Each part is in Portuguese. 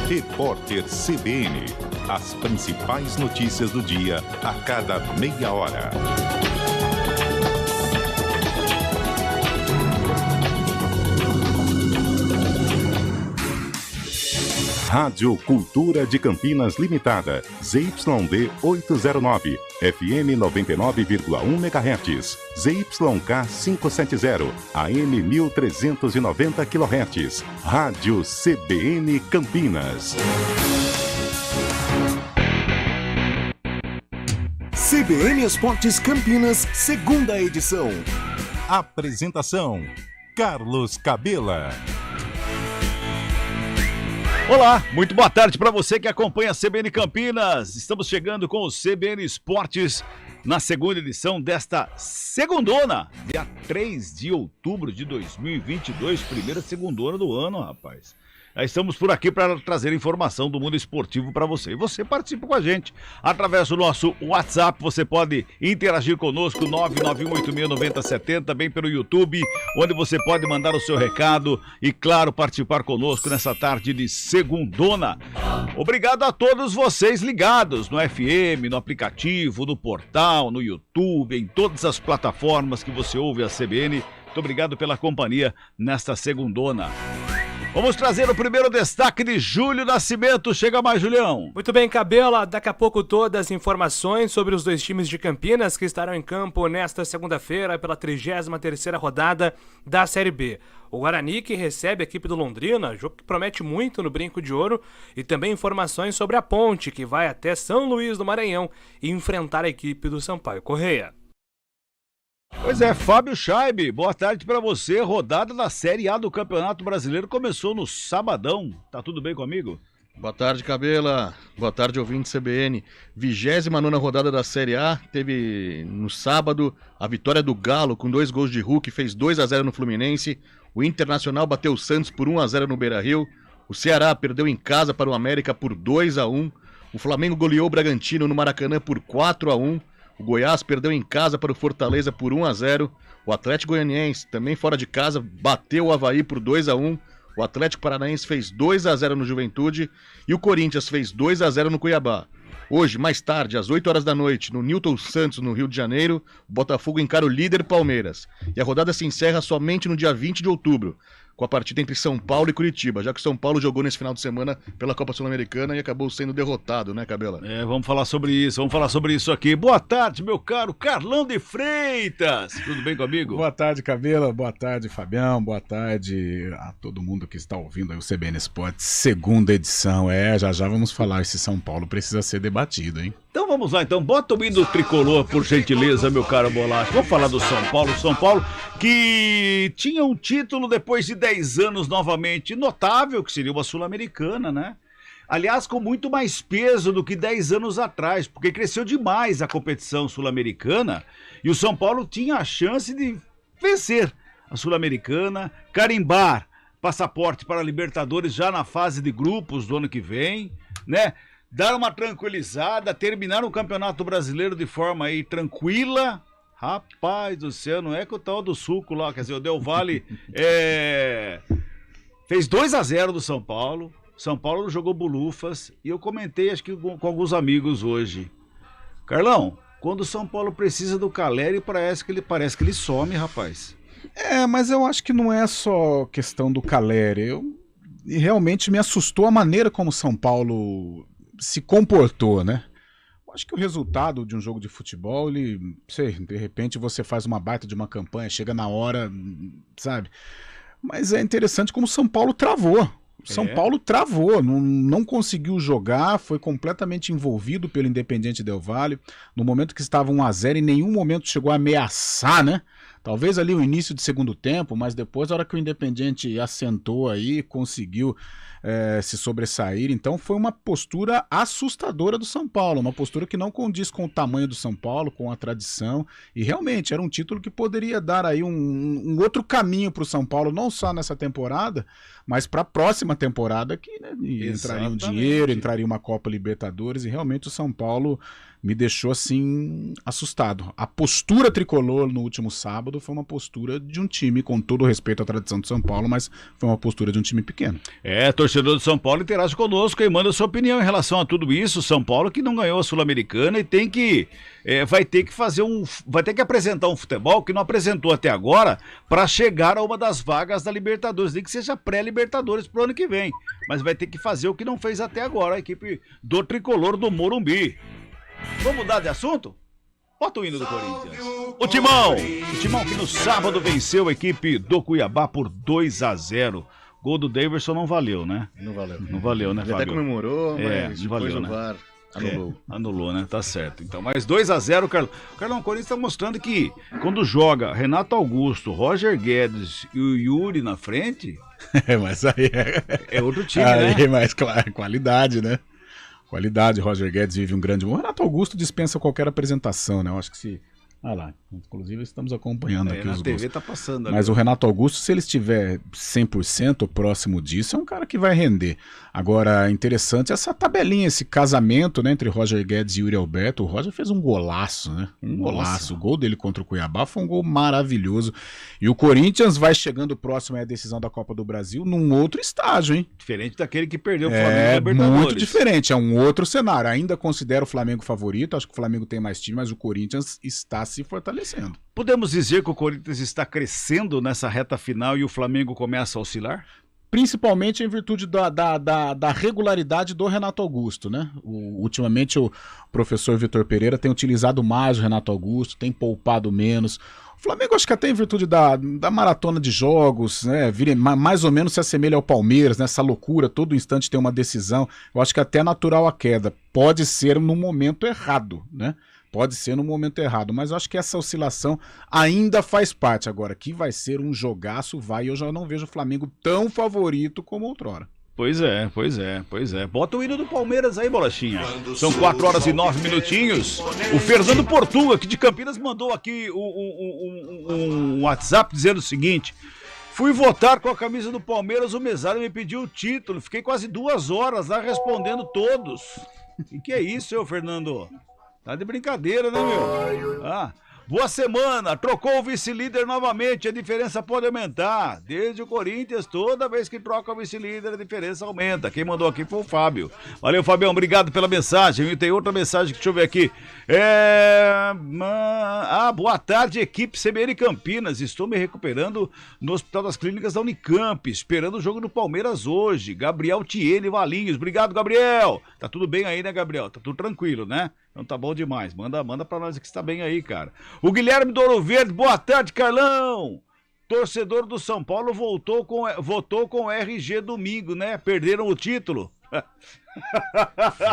Repórter CBN. As principais notícias do dia a cada meia hora. Rádio Cultura de Campinas Limitada, ZYD 809, FM 99,1 MHz, ZYK 570, AM 1390 kHz, Rádio CBN Campinas. CBN Esportes Campinas, segunda edição. Apresentação: Carlos Cabela. Olá, muito boa tarde para você que acompanha a CBN Campinas. Estamos chegando com o CBN Esportes na segunda edição desta segundona, dia 3 de outubro de 2022, primeira segundona do ano, rapaz. Já estamos por aqui para trazer informação do mundo esportivo para você. E você participa com a gente através do nosso WhatsApp. Você pode interagir conosco, 991869070, também pelo YouTube, onde você pode mandar o seu recado e, claro, participar conosco nessa tarde de segundona. Obrigado a todos vocês ligados no FM, no aplicativo, no portal, no YouTube, em todas as plataformas que você ouve a CBN. Muito obrigado pela companhia nesta segundona. Vamos trazer o primeiro destaque de Júlio Nascimento. Chega mais, Julião. Muito bem, Cabela. Daqui a pouco todas as informações sobre os dois times de Campinas que estarão em campo nesta segunda-feira pela 33ª rodada da Série B. O Guarani que recebe a equipe do Londrina, jogo que promete muito no Brinco de Ouro, e também informações sobre a Ponte, que vai até São Luís do Maranhão e enfrentar a equipe do Sampaio Corrêa. Pois é, Fábio Scheibe, boa tarde pra você. Rodada da Série A do Campeonato Brasileiro começou no sabadão. Tá tudo bem comigo? Boa tarde, Cabela. Boa tarde, ouvinte CBN. 29ª rodada da Série A. Teve no sábado a vitória do Galo com 2 gols de Hulk, fez 2-0 no Fluminense. O Internacional bateu o Santos por 1-0 no Beira-Rio. O Ceará perdeu em casa para o América por 2-1. O Flamengo goleou o Bragantino no Maracanã por 4-1. O Goiás perdeu em casa para o Fortaleza por 1-0. O Atlético Goianiense, também fora de casa, bateu o Avaí por 2-1. O Atlético Paranaense fez 2-0 no Juventude. E o Corinthians fez 2-0 no Cuiabá. Hoje, mais tarde, às 8 horas da noite, no Newton Santos, no Rio de Janeiro, o Botafogo encara o líder Palmeiras. E a rodada se encerra somente no dia 20 de outubro, com a partida entre São Paulo e Curitiba, já que São Paulo jogou nesse final de semana pela Copa Sul-Americana e acabou sendo derrotado, né, Cabela? Vamos falar sobre isso aqui. Boa tarde, meu caro Carlão de Freitas. Tudo bem comigo? Boa tarde, Cabela. Boa tarde, Fabião. Boa tarde a todo mundo que está ouvindo aí o CBN Esportes, segunda edição. Já vamos falar, esse São Paulo precisa ser debatido, hein? Então vamos lá, bota o hino tricolor, por gentileza, meu caro Bolacha. Vamos falar do São Paulo que tinha um título depois de 10 anos novamente, notável, que seria uma Sul-Americana, né? Aliás, com muito mais peso do que 10 anos atrás, porque cresceu demais a competição sul-americana e o São Paulo tinha a chance de vencer a Sul-Americana, carimbar passaporte para a Libertadores já na fase de grupos do ano que vem, né? Dar uma tranquilizada, terminar o Campeonato Brasileiro de forma aí tranquila. Rapaz do céu, não é que o tal do suco lá, quer dizer, o Del Valle fez 2-0 do São Paulo. São Paulo jogou bulufas e eu comentei, acho que com alguns amigos hoje. Carlão, quando o São Paulo precisa do Caleri, parece que ele some, rapaz. Mas eu acho que não é só questão do Caleri. Realmente me assustou a maneira como o São Paulo se comportou, né? Acho que o resultado de um jogo de futebol, de repente você faz uma baita de uma campanha, chega na hora, sabe? Mas é interessante como o São Paulo travou. São Paulo travou, não conseguiu jogar, foi completamente envolvido pelo Independiente Del Valle. No momento que estava 1-0, em nenhum momento chegou a ameaçar, né? Talvez ali o início de segundo tempo, mas depois, a hora que o Independiente assentou aí, conseguiu se sobressair. Então foi uma postura assustadora do São Paulo, uma postura que não condiz com o tamanho do São Paulo, com a tradição, e realmente era um título que poderia dar aí um outro caminho para o São Paulo, não só nessa temporada, mas para a próxima temporada, que né, E entraria um Exatamente. dinheiro, entraria uma Copa Libertadores, e realmente o São Paulo me deixou assim assustado. A postura tricolor no último sábado foi uma postura de um time, com todo o respeito à tradição do São Paulo, mas foi uma postura de um time pequeno. Torcedor do São Paulo, interage conosco e manda sua opinião em relação a tudo isso. São Paulo que não ganhou a Sul-Americana e tem que vai ter que apresentar um futebol que não apresentou até agora para chegar a uma das vagas da Libertadores, nem que seja pré-Libertadores pro ano que vem, mas vai ter que fazer o que não fez até agora a equipe do tricolor do Morumbi. Vamos mudar de assunto? Bota o hino do Corinthians. O Timão que no sábado venceu a equipe do Cuiabá por 2-0. Gol do Daverson não valeu, né? Não valeu. Não valeu, né, Ele Fábio? até comemorou, mas não valeu, depois o né? VAR anulou. Anulou, né? Tá certo. Então, mas 2-0, Carlão. O Corinthians tá mostrando que quando joga Renato Augusto, Roger Guedes e o Yuri na frente, Mas aí é outro time, aí né? é mais qualidade, né? Qualidade, Roger Guedes vive um grande momento. Renato Augusto dispensa qualquer apresentação, né? Eu acho que se... lá, inclusive estamos acompanhando aqui Na os TV gols. tá passando ali. Mas o Renato Augusto, se ele estiver 100% próximo disso, é um cara que vai render. Agora, interessante essa tabelinha, esse casamento, né, entre Roger Guedes e Yuri Alberto. O Roger fez um golaço, né? Golaço. O gol dele contra o Cuiabá foi um gol maravilhoso. E o Corinthians vai chegando próximo à decisão da Copa do Brasil num outro estágio, hein? Diferente daquele que perdeu o Flamengo na É Libertadores. muito diferente, é um outro cenário. Ainda considero o Flamengo favorito, acho que o Flamengo tem mais time, mas o Corinthians está se fortalecendo. Podemos dizer que o Corinthians está crescendo nessa reta final e o Flamengo começa a oscilar? Principalmente em virtude da regularidade do Renato Augusto, né? Ultimamente o professor Vitor Pereira tem utilizado mais o Renato Augusto, tem poupado menos. O Flamengo acho que até em virtude da maratona de jogos, né? Mais ou menos se assemelha ao Palmeiras, né? Essa loucura, todo instante tem uma decisão. Eu acho que até é natural a queda. Pode ser no momento errado, né? Pode ser no momento errado, mas eu acho que essa oscilação ainda faz parte. Agora, que vai ser um jogaço, eu já não vejo o Flamengo tão favorito como outrora. Pois é. Bota o hino do Palmeiras aí, Bolachinha. São 4h09. O Fernando Portuga, aqui de Campinas, mandou aqui um WhatsApp dizendo o seguinte: fui votar com a camisa do Palmeiras, o mesário me pediu o título. Fiquei quase 2 horas lá respondendo todos. E que é isso, seu Fernando? Tá de brincadeira, né, meu? Boa semana, trocou o vice-líder novamente, a diferença pode aumentar. Desde o Corinthians, toda vez que troca o vice-líder, a diferença aumenta. Quem mandou aqui foi o Fábio. Valeu, Fabião, obrigado pela mensagem. E tem outra mensagem, deixa eu ver aqui. Boa tarde, equipe CBN Campinas. Estou me recuperando no Hospital das Clínicas da Unicamp, esperando o jogo do Palmeiras hoje. Gabriel Tiene Valinhos. Obrigado, Gabriel. Tá tudo bem aí, né, Gabriel? Tá tudo tranquilo, né? Então tá bom demais. Manda pra nós que está bem aí, cara. O Guilherme do Ouro Verde, boa tarde, Carlão. Torcedor do São Paulo votou com RG domingo, né? Perderam o título.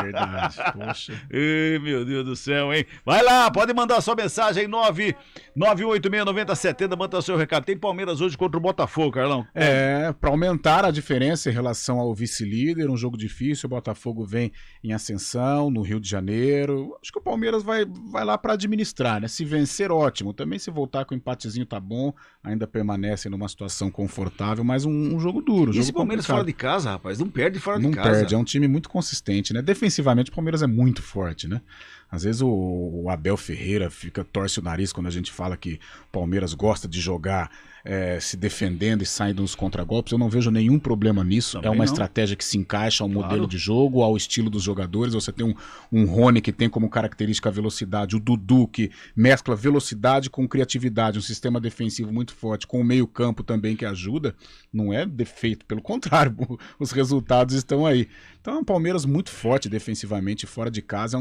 Verdade, poxa. Ei, meu Deus do céu, hein? Vai lá, pode mandar sua mensagem aí, 991869070, manda seu recado. Tem Palmeiras hoje contra o Botafogo, Carlão. Para aumentar a diferença em relação ao vice-líder, um jogo difícil, o Botafogo vem em ascensão no Rio de Janeiro. Acho que o Palmeiras vai lá para administrar, né? Se vencer, ótimo. Também se voltar com um empatezinho tá bom, ainda permanece numa situação confortável, mas um jogo duro. E esse Palmeiras fora de casa, rapaz, não perde fora de casa. Não perde, é um time muito consistente, né? Defensivamente o Palmeiras é muito forte, né? Às vezes o Abel Ferreira torce o nariz quando a gente fala que o Palmeiras gosta de jogar se defendendo e saindo nos contragolpes. Eu não vejo nenhum problema nisso. Também é uma não. estratégia que se encaixa ao modelo de jogo, ao estilo dos jogadores. Você tem um Rony que tem como característica a velocidade, o Dudu que mescla velocidade com criatividade, um sistema defensivo muito forte, com o meio-campo também que ajuda. Não é defeito, pelo contrário, os resultados estão aí. Então é um Palmeiras muito forte defensivamente, fora de casa.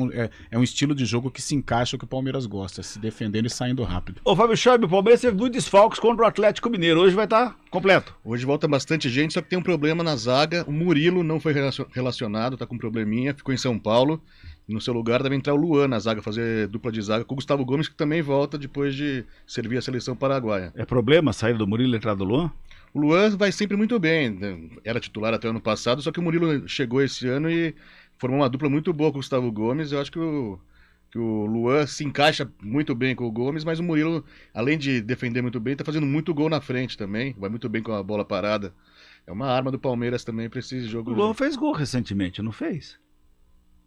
É um estilo de jogo que se encaixa o que o Palmeiras gosta, se defendendo e saindo rápido. Ô, Fábio Scheibe, o Palmeiras teve muitos desfalques contra o Atlético Mineiro. Hoje vai estar completo. Hoje volta bastante gente, só que tem um problema na zaga. O Murilo não foi relacionado, tá com um probleminha, ficou em São Paulo. No seu lugar deve entrar o Luan na zaga, fazer dupla de zaga com o Gustavo Gomes, que também volta depois de servir a seleção paraguaia. É problema a saída do Murilo e a entrada do Luan? O Luan vai sempre muito bem, né? Era titular até o ano passado, só que o Murilo chegou esse ano e formou uma dupla muito boa com o Gustavo Gomes. Eu acho que o Luan se encaixa muito bem com o Gomes, mas o Murilo, além de defender muito bem, tá fazendo muito gol na frente também, vai muito bem com a bola parada. É uma arma do Palmeiras também pra esse jogo. O Luan fez gol recentemente, não fez?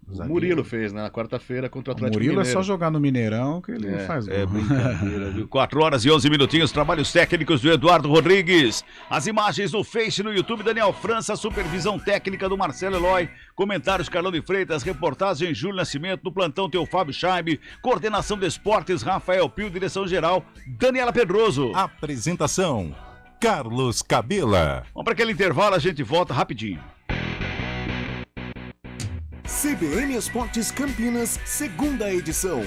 O Murilo fez, né? Na quarta-feira contra o Atlético Murilo Mineiro. é só jogar no Mineirão que ele faz gol. É brincadeira, viu? 4 horas e 11 minutinhos, trabalhos técnicos do Eduardo Rodrigues. As imagens no Face e no YouTube, Daniel França, supervisão técnica do Marcelo Eloy, comentários Carlão de Freitas, reportagem Júlio Nascimento, no plantão tem o Fábio Scheibe, coordenação de esportes Rafael Pio, direção geral Daniela Pedroso. Apresentação: Carlos Cabela. Vamos para aquele intervalo, a gente volta rapidinho. CBN Esportes Campinas, segunda edição.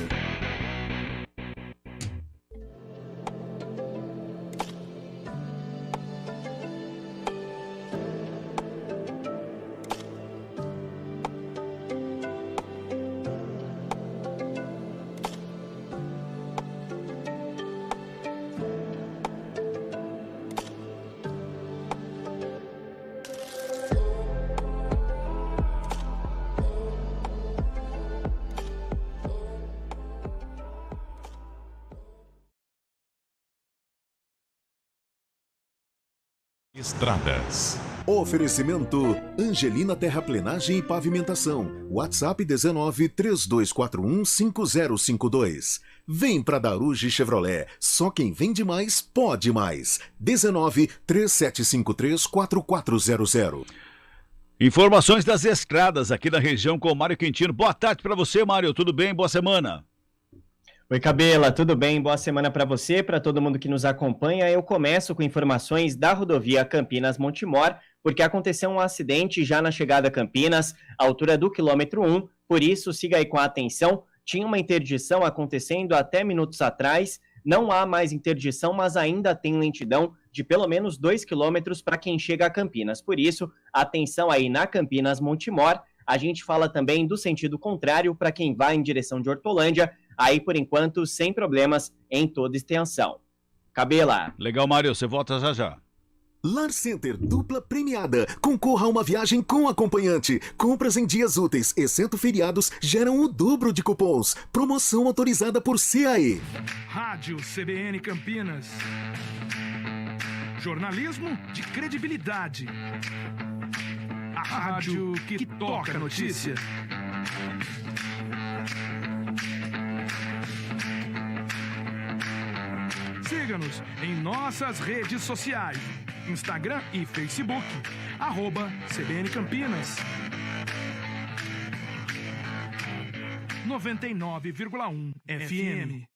Estradas. Oferecimento Angelina Terraplenagem e Pavimentação. WhatsApp 19 3241 5052. Vem pra Daruge Chevrolet. Só quem vende mais pode mais. 19 3753 4400. Informações das estradas aqui na região com o Mário Quintino. Boa tarde para você, Mário. Tudo bem? Boa semana. Oi, Cabela, tudo bem? Boa semana para você, para todo mundo que nos acompanha. Eu começo com informações da rodovia Campinas-Montemor, porque aconteceu um acidente já na chegada a Campinas, à altura do quilômetro 1, por isso siga aí com atenção. Tinha uma interdição acontecendo até minutos atrás, não há mais interdição, mas ainda tem lentidão de pelo menos 2 quilômetros para quem chega a Campinas. Por isso, atenção aí na Campinas-Montemor. A gente fala também do sentido contrário para quem vai em direção de Hortolândia, aí por enquanto sem problemas em toda extensão. Cabela. Legal, Mário, você volta já já. Lar Center dupla premiada. Concorra a uma viagem com acompanhante. Compras em dias úteis, exceto feriados, geram o dobro de cupons. Promoção autorizada por CAE. Rádio CBN Campinas. Jornalismo de credibilidade. A rádio que toca a notícia. Siga-nos em nossas redes sociais, Instagram e Facebook, @CBN Campinas. 99,1 FM.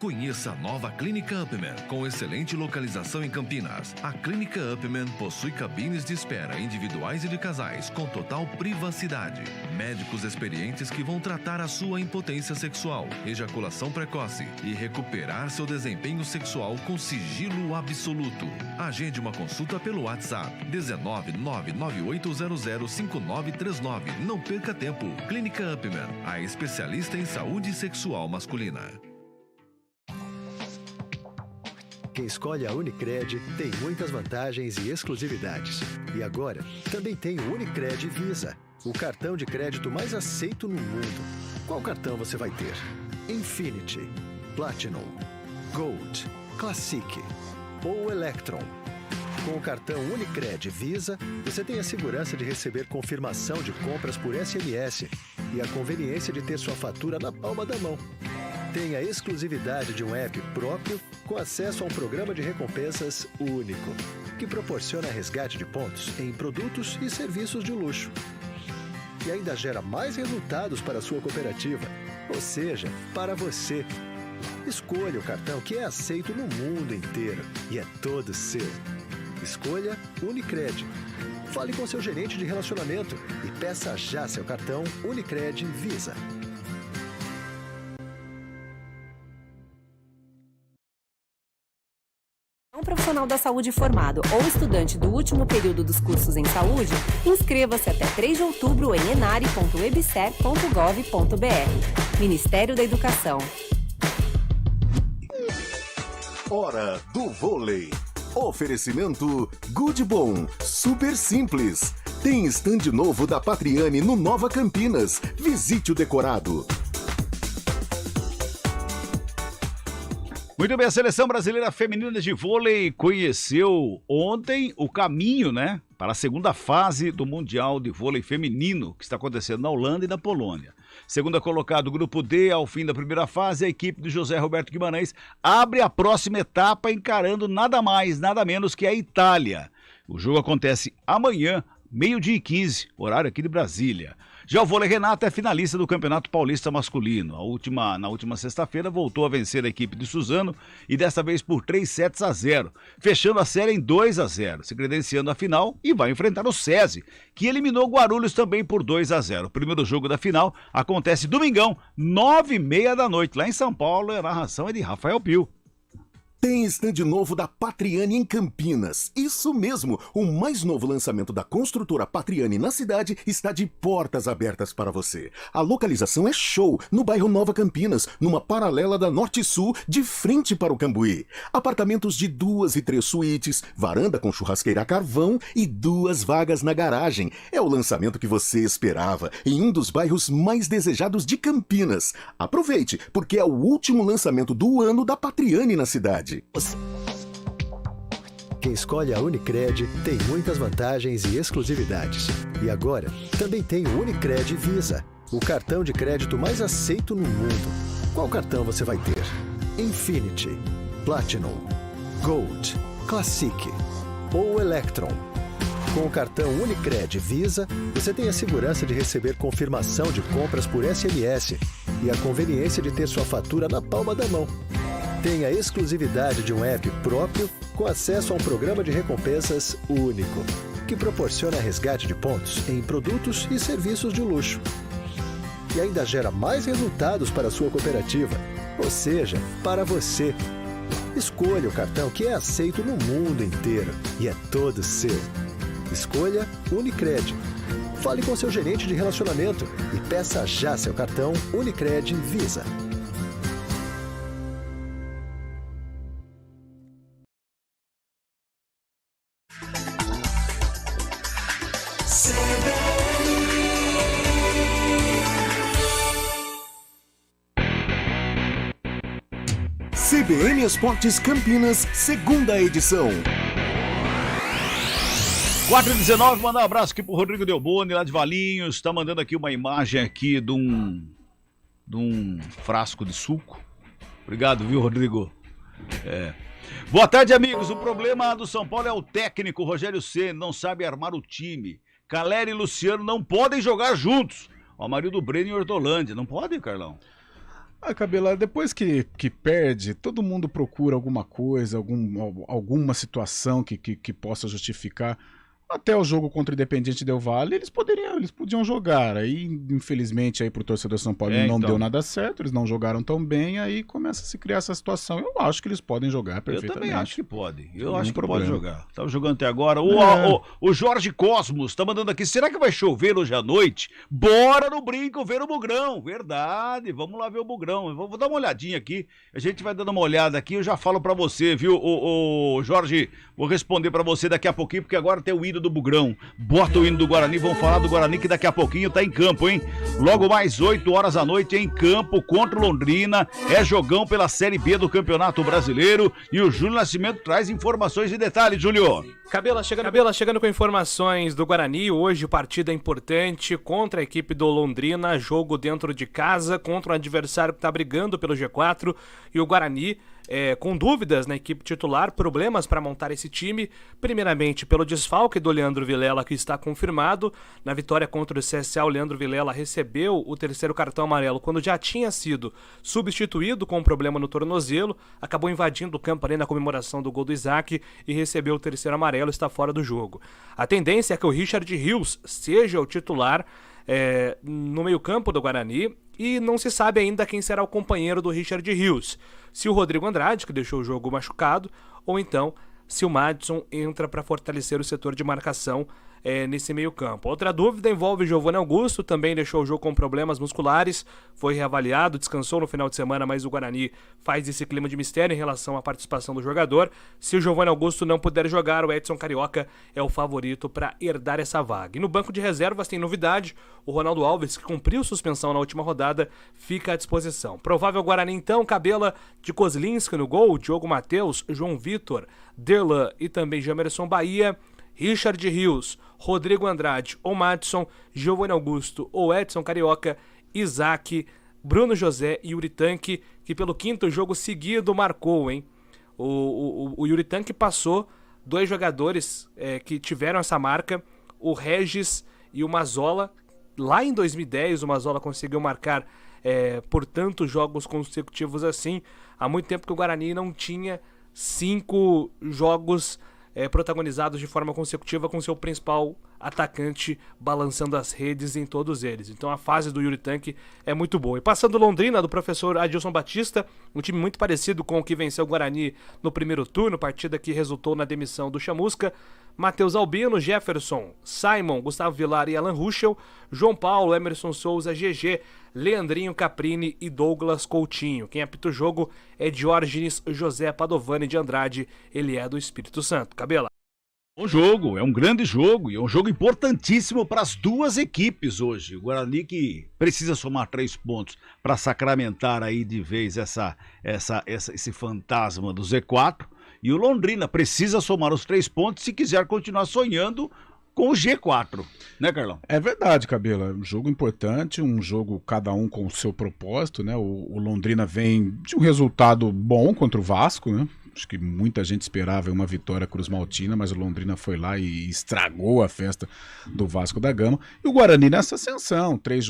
Conheça a nova Clínica Upman, com excelente localização em Campinas. A Clínica Upman possui cabines de espera individuais e de casais, com total privacidade. Médicos experientes que vão tratar a sua impotência sexual, ejaculação precoce e recuperar seu desempenho sexual com sigilo absoluto. Agende uma consulta pelo WhatsApp 19998005939. Não perca tempo. Clínica Upman, a especialista em saúde sexual masculina. Quem escolhe a Unicred tem muitas vantagens e exclusividades. E agora, também tem o Unicred Visa, o cartão de crédito mais aceito no mundo. Qual cartão você vai ter? Infinity, Platinum, Gold, Classic ou Electron? Com o cartão Unicred Visa, você tem a segurança de receber confirmação de compras por SMS e a conveniência de ter sua fatura na palma da mão. Tem a exclusividade de um app próprio com acesso a um programa de recompensas único, que proporciona resgate de pontos em produtos e serviços de luxo. E ainda gera mais resultados para a sua cooperativa, ou seja, para você. Escolha o cartão que é aceito no mundo inteiro e é todo seu. Escolha Unicred. Fale com seu gerente de relacionamento e peça já seu cartão Unicred Visa. Um profissional da saúde formado ou estudante do último período dos cursos em saúde, inscreva-se até 3 de outubro em enare.webser.gov.br. Ministério da Educação. Hora do vôlei. Oferecimento Good Bom, super simples. Tem stand novo da Patriani no Nova Campinas. Visite o decorado. Muito bem, a Seleção Brasileira Feminina de Vôlei conheceu ontem o caminho, né, para a segunda fase do Mundial de Vôlei Feminino, que está acontecendo na Holanda e na Polônia. Segunda colocado, grupo D, ao fim da primeira fase, a equipe do José Roberto Guimarães abre a próxima etapa encarando nada mais, nada menos que a Itália. O jogo acontece amanhã, 12h15, horário aqui de Brasília. Já o vôlei Renata é finalista do Campeonato Paulista Masculino. Na última sexta-feira voltou a vencer a equipe de Suzano e dessa vez por 3-0, fechando a série em 2-0, se credenciando a final e vai enfrentar o SESI, que eliminou Guarulhos também por 2-0. O primeiro jogo da final acontece domingão, 9h30 da noite, lá em São Paulo, e a narração é de Rafael Pio. Tem stand novo da Patriani em Campinas. Isso mesmo, o mais novo lançamento da construtora Patriani na cidade está de portas abertas para você. A localização é show, no bairro Nova Campinas, numa paralela da Norte Sul, de frente para o Cambuí. Apartamentos de 2 e 3 suítes, varanda com churrasqueira a carvão e 2 vagas na garagem. É o lançamento que você esperava, em um dos bairros mais desejados de Campinas. Aproveite, porque é o último lançamento do ano da Patriani na cidade. Quem escolhe a Unicred tem muitas vantagens e exclusividades. E agora, também tem o Unicred Visa, o cartão de crédito mais aceito no mundo. Qual cartão você vai ter? Infinity, Platinum, Gold, Classic ou Electron? Com o cartão Unicred Visa, você tem a segurança de receber confirmação de compras por SMS e a conveniência de ter sua fatura na palma da mão. Tem a exclusividade de um app próprio com acesso a um programa de recompensas único, que proporciona resgate de pontos em produtos e serviços de luxo. E ainda gera mais resultados para a sua cooperativa, ou seja, para você. Escolha o cartão que é aceito no mundo inteiro e é todo seu. Escolha Unicred. Fale com seu gerente de relacionamento e peça já seu cartão Unicred Visa. CBN Esportes Campinas, segunda edição. 4h19, mandar um abraço aqui pro Rodrigo Delboni, lá de Valinhos, tá mandando aqui uma imagem aqui de um frasco de suco. Obrigado, viu, Rodrigo? Boa tarde, amigos. O problema do São Paulo é o técnico Rogério Ceni, não sabe armar o time. Caleri e Luciano não podem jogar juntos. O Amarildo Breno e Hortolândia, não podem, Carlão? Cabela, depois que perde, todo mundo procura alguma coisa, alguma situação que possa justificar. Até o jogo contra o Independiente Del Valle, eles podiam jogar. Aí, infelizmente, aí pro torcedor São Paulo não deu nada certo, eles não jogaram tão bem, aí começa a se criar essa situação. Eu acho que eles podem jogar perfeitamente. Eu também acho que pode. Eu acho que pode jogar. Tava jogando até agora. O Jorge Cosmos tá mandando aqui, será que vai chover hoje à noite? Bora no brinco ver o Bugrão. Verdade, vamos lá ver o Bugrão. Vou dar uma olhadinha aqui, a gente vai dando uma olhada aqui, eu já falo pra você, viu, o Jorge, vou responder pra você daqui a pouquinho, porque agora tem o hino do Bugrão. Bota o hino do Guarani, vamos falar do Guarani que daqui a pouquinho tá em campo, hein? Logo mais 8 horas da noite em campo contra o Londrina, é jogão pela Série B do Campeonato Brasileiro e o Júlio Nascimento traz informações e detalhes, Júlio. Cabela chegando com informações do Guarani, hoje partida importante contra a equipe do Londrina, jogo dentro de casa contra um adversário que tá brigando pelo G4 e o Guarani com dúvidas na equipe titular, problemas para montar esse time, primeiramente pelo desfalque do Leandro Vilela, que está confirmado. Na vitória contra o CSA, o Leandro Vilela recebeu o terceiro cartão amarelo quando já tinha sido substituído com um problema no tornozelo, acabou invadindo o campo ali na comemoração do gol do Isaac e recebeu o terceiro amarelo, está fora do jogo. A tendência é que o Richard Rios seja o titular no meio-campo do Guarani e não se sabe ainda quem será o companheiro do Richard Rios. Se o Rodrigo Andrade, que deixou o jogo machucado, ou então se o Madison entra para fortalecer o setor de marcação nesse meio campo. Outra dúvida envolve Giovanni Augusto, também deixou o jogo com problemas musculares, foi reavaliado, descansou no final de semana, mas o Guarani faz esse clima de mistério em relação à participação do jogador. Se o Giovanni Augusto não puder jogar, o Edson Carioca é o favorito para herdar essa vaga. E no banco de reservas tem novidade, o Ronaldo Alves, que cumpriu suspensão na última rodada, fica à disposição. Provável Guarani então, Cabela de Kozlinski no gol, Diogo Matheus, João Vitor, Derlan e também Jamerson Bahia, Richard Rios, Rodrigo Andrade ou Madison, Giovanni Augusto ou Edson Carioca, Isaac, Bruno José e Yuri Tanque, que pelo 5º jogo seguido marcou, hein? O Yuri Tanque passou 2 jogadores que tiveram essa marca, o Regis e o Mazola. Lá em 2010 o Mazola conseguiu marcar por tantos jogos consecutivos assim. Há muito tempo que o Guarani não tinha 5 jogos protagonizados de forma consecutiva com seu principal atacante balançando as redes em todos eles. Então a fase do Yuri Tanque é muito boa. E passando Londrina, do professor Adilson Batista, um time muito parecido com o que venceu o Guarani no primeiro turno, partida que resultou na demissão do Chamusca. Matheus Albino, Jefferson, Simon, Gustavo Vilar e Alan Ruschel, João Paulo, Emerson Souza, GG, Leandrinho Caprini e Douglas Coutinho. Quem apita o jogo é Diógenes José Padovani de Andrade, ele é do Espírito Santo. Cabela. Bom jogo, é um grande jogo e é um jogo importantíssimo para as duas equipes hoje. O Guarani que precisa somar 3 pontos para sacramentar aí de vez esse fantasma do Z4. E o Londrina precisa somar os 3 pontos se quiser continuar sonhando com o G4, né, Carlão? É verdade, Cabela. Um jogo importante, um jogo cada um com o seu propósito, né? O Londrina vem de um resultado bom contra o Vasco, né? Acho que muita gente esperava uma vitória cruzmaltina, mas o Londrina foi lá e estragou a festa do Vasco da Gama. E o Guarani nessa ascensão, 3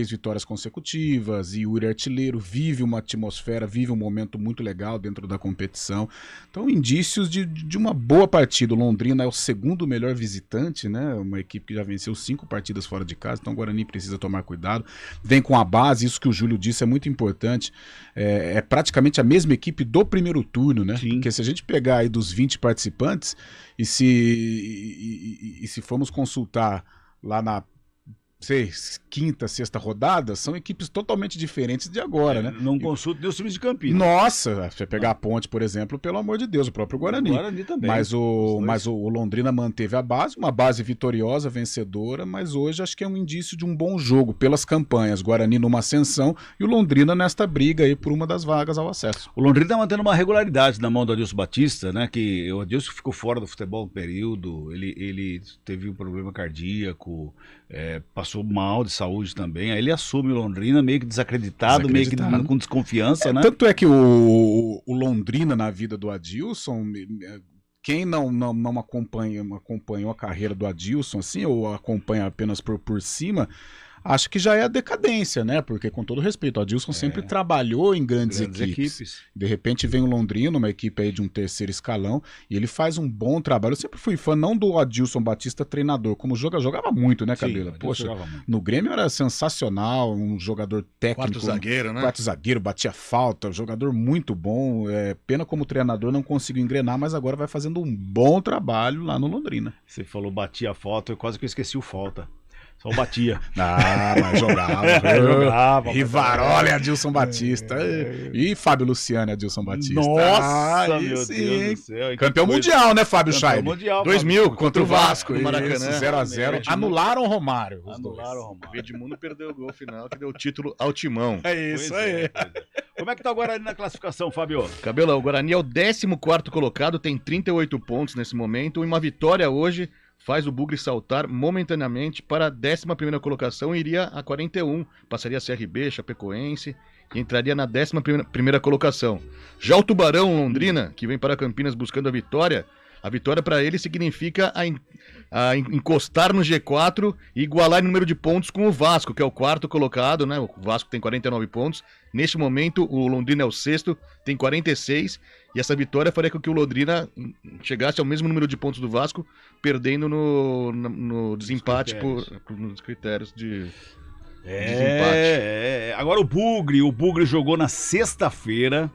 vitórias consecutivas, e o Yuri artilheiro vive uma atmosfera, vive um momento muito legal dentro da competição. Então, indícios de uma boa partida. O Londrina é o 2º melhor visitante, né? Uma equipe que já venceu 5 partidas fora de casa, então o Guarani precisa tomar cuidado. Vem com a base, isso que o Júlio disse é muito importante. É praticamente a mesma equipe do primeiro turno, né? Sim. Porque se a gente pegar aí dos 20 participantes e se formos consultar lá na 5ª, 6ª rodada, são equipes totalmente diferentes de agora, né? Não consulto nem os times de Campinas. Nossa, você pegar a Ponte, por exemplo, pelo amor de Deus, o próprio Guarani. O Guarani também. Mas o Londrina manteve a base, uma base vitoriosa, vencedora, mas hoje acho que é um indício de um bom jogo pelas campanhas. Guarani numa ascensão e o Londrina nesta briga aí por uma das vagas ao acesso. O Londrina tá mantendo uma regularidade na mão do Adilson Batista, né? Que o Adilson ficou fora do futebol um período, ele teve um problema cardíaco, passou mal de saúde também, aí ele assume o Londrina meio que desacreditado, meio que com desconfiança, né? Tanto é que o Londrina na vida do Adilson, quem não acompanhou a carreira do Adilson assim, ou acompanha apenas por cima, acho que já é a decadência, né? Porque, com todo respeito, o Adilson sempre trabalhou em grandes equipes. De repente vem o Londrina, uma equipe aí de um 3º escalão, e ele faz um bom trabalho. Eu sempre fui fã, não do Adilson Batista treinador, como jogava muito, né, Cabela? Poxa, no Grêmio era sensacional, um jogador técnico. 4 zagueiro, né? 4 zagueiro, batia falta, jogador muito bom. Pena como treinador não conseguiu engrenar, mas agora vai fazendo um bom trabalho lá no Londrina. Você falou batia falta, eu quase que eu esqueci o falta. Só batia. Mas jogava. Rivaroli, Adilson Batista. E Fábio Luciano, Adilson Batista. Nossa, meu Deus do céu. Campeão mundial, né, Fábio Scheib? Mundial, 2000, contra o Vasco. No Maracanã. 0x0. Anularam o Romário. O Edmundo perdeu o gol final, que deu o título ao Timão. É isso aí. Como é que tá o Guarani na classificação, Fábio? Cabela, o Guarani é o 14º colocado, tem 38 pontos nesse momento, e uma vitória hoje faz o Bugre saltar momentaneamente para a 11ª colocação e iria a 41, passaria a CRB, Chapecoense, e entraria na 11ª colocação. Já o Tubarão Londrina, que vem para Campinas buscando a vitória para ele significa a encostar no G4 e igualar em número de pontos com o Vasco, que é o 4º colocado, né? O Vasco tem 49 pontos. Neste momento, o Londrina é o 6º, tem 46, e essa vitória faria com que o Londrina chegasse ao mesmo número de pontos do Vasco, perdendo no desempate nos critérios de desempate. Agora o Bugre jogou na sexta-feira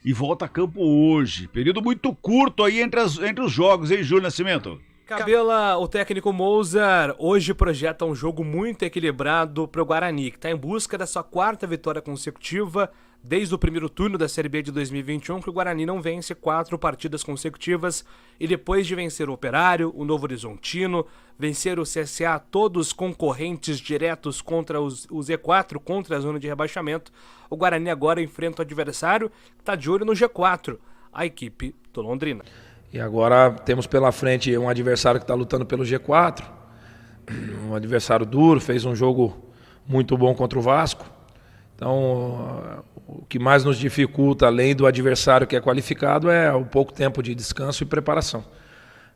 e volta a campo hoje. Período muito curto aí entre os jogos, hein, Júlio Nascimento? Cabela, o técnico Mozart hoje projeta um jogo muito equilibrado para o Guarani, que está em busca da sua 4ª vitória consecutiva desde o primeiro turno da Série B de 2021, que o Guarani não vence 4 partidas consecutivas, e depois de vencer o Operário, o Novo Horizontino, vencer o CSA, todos concorrentes diretos contra o Z4, contra a zona de rebaixamento, o Guarani agora enfrenta o adversário que está de olho no G4, a equipe do Londrina. E agora temos pela frente um adversário que está lutando pelo G4, um adversário duro, fez um jogo muito bom contra o Vasco. Então, o que mais nos dificulta, além do adversário que é qualificado, é o pouco tempo de descanso e preparação.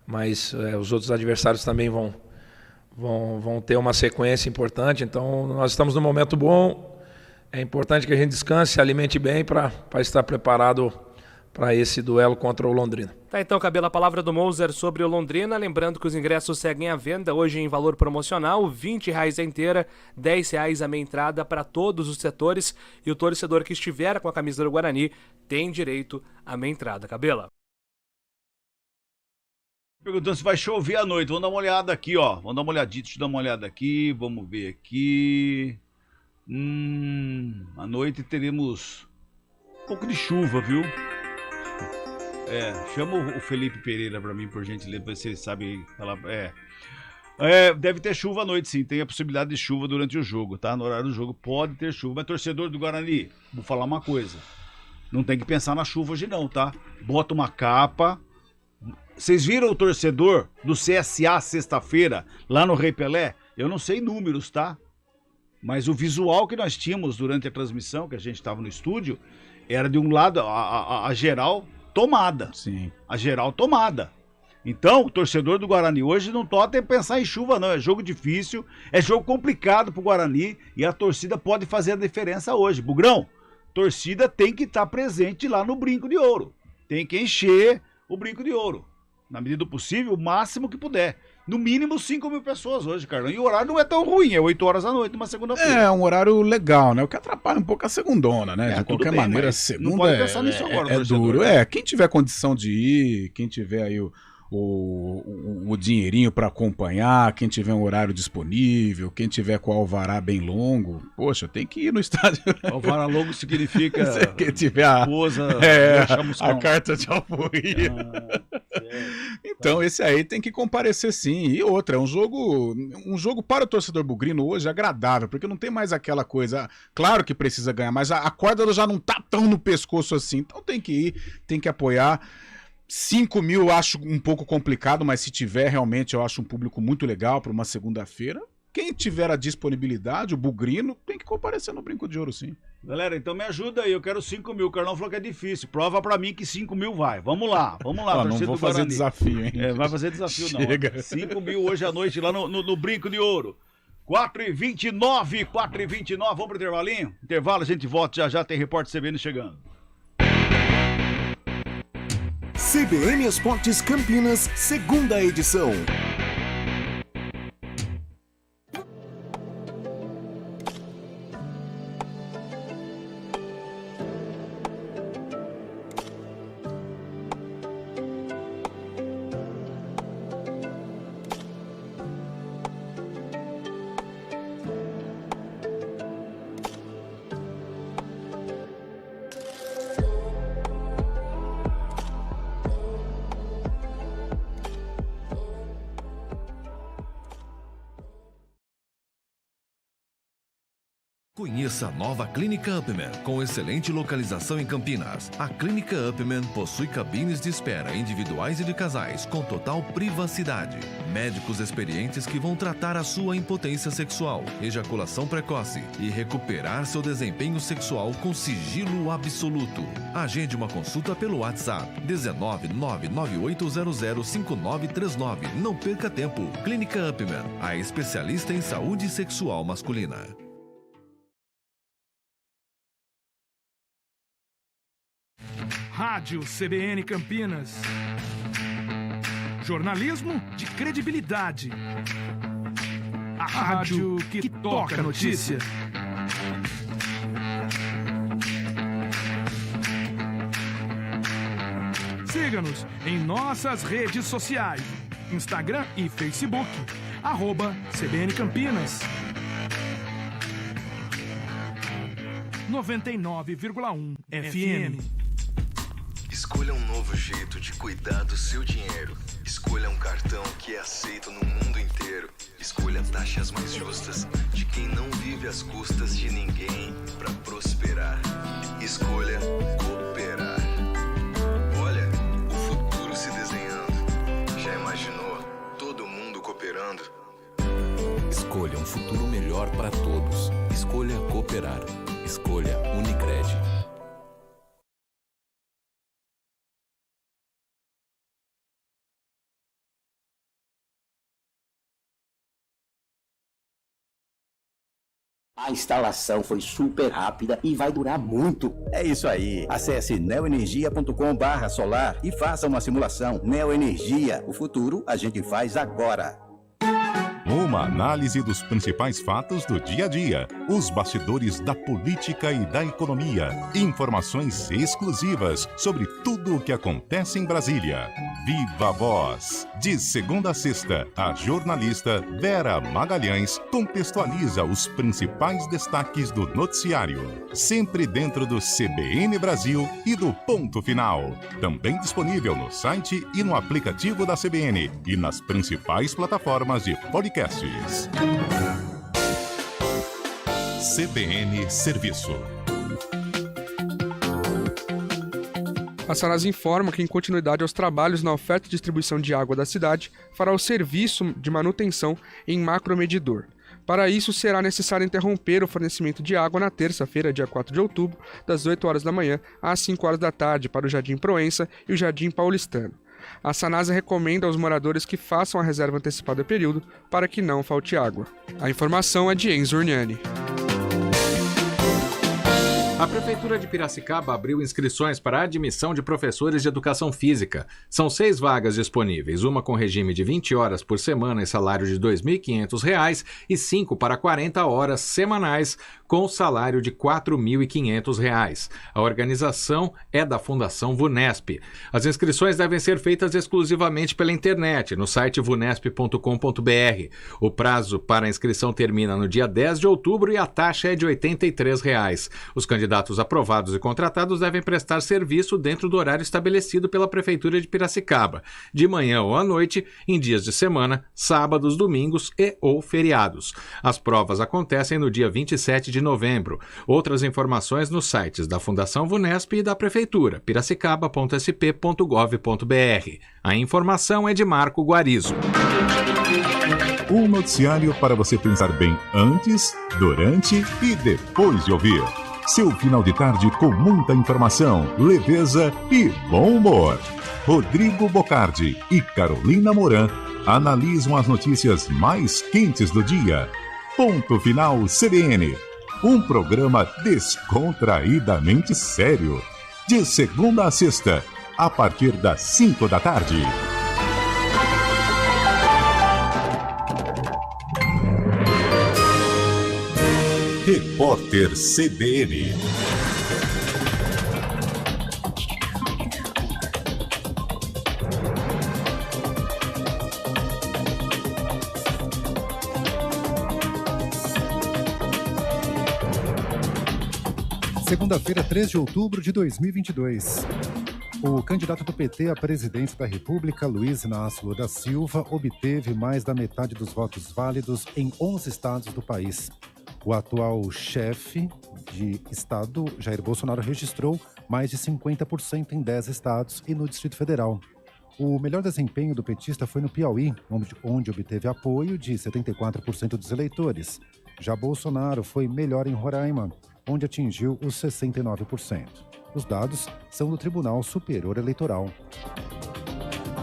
Mas os outros adversários também vão ter uma sequência importante. Então, nós estamos num momento bom. É importante que a gente descanse, se alimente bem para estar preparado para esse duelo contra o Londrina. Tá, então, Cabelo, a palavra do Mozart sobre o Londrina, lembrando que os ingressos seguem à venda hoje em valor promocional, R$20 a inteira, R$10 a meia entrada para todos os setores, e o torcedor que estiver com a camisa do Guarani tem direito à meia entrada. Cabela. Perguntando se vai chover à noite, vamos dar uma olhada aqui, ó, vamos dar uma olhadinha, deixa eu dar uma olhada aqui, vamos ver aqui, à noite teremos um pouco de chuva, viu? Chama o Felipe Pereira pra mim, por gentileza, pra ver se ele sabe falar. Deve ter chuva à noite, sim. Tem a possibilidade de chuva durante o jogo, tá? No horário do jogo pode ter chuva. Mas torcedor do Guarani, vou falar uma coisa. Não tem que pensar na chuva hoje não, tá? Bota uma capa. Vocês viram o torcedor do CSA sexta-feira, lá no Rei Pelé? Eu não sei números, tá? Mas o visual que nós tínhamos durante a transmissão, que a gente estava no estúdio, era de um lado, a geral tomada. Sim. A geral tomada. Então, o torcedor do Guarani hoje não pode pensar em chuva, não. É jogo difícil, é jogo complicado pro Guarani e a torcida pode fazer a diferença hoje. Bugrão, torcida tem que estar presente lá no Brinco de Ouro. Tem que encher o Brinco de Ouro. Na medida do possível, o máximo que puder. No mínimo 5.000 pessoas hoje, Carlão. E o horário não é tão ruim, é 8 horas da noite, uma segunda-feira. É um horário legal, né? O que atrapalha um pouco a segondona, né? De qualquer bem, maneira, a segunda não pode pensar nisso agora, é duro. Quem tiver condição de ir, quem tiver aí o dinheirinho para acompanhar, quem tiver um horário disponível, quem tiver com o alvará bem longo, poxa, tem que ir no estádio. Alvará longo significa quem tiver a carta de alforria. Então esse aí tem que comparecer sim. E outra, é um jogo para o torcedor bugrino hoje agradável, porque não tem mais aquela coisa, claro que precisa ganhar, mas a corda já não tá tão no pescoço assim, então tem que ir, tem que apoiar. 5.000 eu acho um pouco complicado, mas se tiver realmente eu acho um público muito legal para uma segunda-feira. Quem tiver a disponibilidade, o bugrino, tem que comparecer no Brinco de Ouro, sim. Galera, então me ajuda aí, eu quero 5.000. O Carlão falou que é difícil, prova pra mim que 5.000 vai. Vamos lá. Não vou fazer desafio, hein? Vai fazer desafio não. 5.000 hoje à noite lá no Brinco de Ouro. 4h29, vamos pro intervalinho? Intervalo, a gente volta, já tem repórter CBN chegando. CBN Esportes Campinas, segunda edição. Conheça a nova Clínica Upman, com excelente localização em Campinas. A Clínica Upman possui cabines de espera individuais e de casais, com total privacidade. Médicos experientes que vão tratar a sua impotência sexual, ejaculação precoce e recuperar seu desempenho sexual com sigilo absoluto. Agende uma consulta pelo WhatsApp 19998005939. Não perca tempo. Clínica Upman, a especialista em saúde sexual masculina. Rádio CBN Campinas. Jornalismo de credibilidade. A rádio que toca a notícia. Siga-nos em nossas redes sociais. Instagram e Facebook, @CBN Campinas. 99,1 FM. Escolha um novo jeito de cuidar do seu dinheiro. Escolha um cartão que é aceito no mundo inteiro. Escolha taxas mais justas de quem não vive às custas de ninguém para prosperar. Escolha cooperar. Olha, o futuro se desenhando. Já imaginou todo mundo cooperando? Escolha um futuro melhor para todos. Escolha cooperar. Escolha Unicred. A instalação foi super rápida e vai durar muito. É isso aí. Acesse neoenergia.com/solar e faça uma simulação. Neoenergia. O futuro a gente faz agora. Uma análise dos principais fatos do dia a dia, os bastidores da política e da economia, informações exclusivas sobre tudo o que acontece em Brasília. Viva a Voz! De segunda a sexta, a jornalista Vera Magalhães contextualiza os principais destaques do noticiário, sempre dentro do CBN Brasil e do Ponto Final. Também disponível no site e no aplicativo da CBN e nas principais plataformas de podcast. CBN Serviço. A Sanasa informa que, em continuidade aos trabalhos na oferta e distribuição de água da cidade, fará o serviço de manutenção em macromedidor. Para isso, será necessário interromper o fornecimento de água na terça-feira, dia 4 de outubro, das 8 horas da manhã às 5 horas da tarde, para o Jardim Proença e o Jardim Paulistano. A Sanasa recomenda aos moradores que façam a reserva antecipada do período para que não falte água. A informação é de Enzo Urniani. A Prefeitura de Piracicaba abriu inscrições para a admissão de professores de educação física. São 6 vagas disponíveis, uma com regime de 20 horas por semana e salário de R$ 2.500 e 5 para 40 horas semanais com salário de R$ 4.500. A organização é da Fundação VUNESP. As inscrições devem ser feitas exclusivamente pela internet, no site vunesp.com.br. O prazo para a inscrição termina no dia 10 de outubro e a taxa é de R$ 83. Os candidatos aprovados e contratados devem prestar serviço dentro do horário estabelecido pela Prefeitura de Piracicaba, de manhã ou à noite, em dias de semana, sábados, domingos e ou feriados. As provas acontecem no dia 27 de novembro. Outras informações nos sites da Fundação VUNESP e da Prefeitura, piracicaba.sp.gov.br. A informação é de Marco Guarizo. Um noticiário para você pensar bem antes, durante e depois de ouvir. Seu final de tarde com muita informação, leveza e bom humor. Rodrigo Bocardi e Carolina Moran analisam as notícias mais quentes do dia. Ponto Final CBN. Um programa descontraídamente sério. De segunda a sexta, a partir das 5 da tarde. Repórter CBN. Segunda-feira, 3 de outubro de 2022. O candidato do PT à presidência da República, Luiz Inácio Lula da Silva, obteve mais da metade dos votos válidos em 11 estados do país. O atual chefe de estado, Jair Bolsonaro, registrou mais de 50% em 10 estados e no Distrito Federal. O melhor desempenho do petista foi no Piauí, onde obteve apoio de 74% dos eleitores. Já Bolsonaro foi melhor em Roraima, onde atingiu os 69%. Os dados são do Tribunal Superior Eleitoral.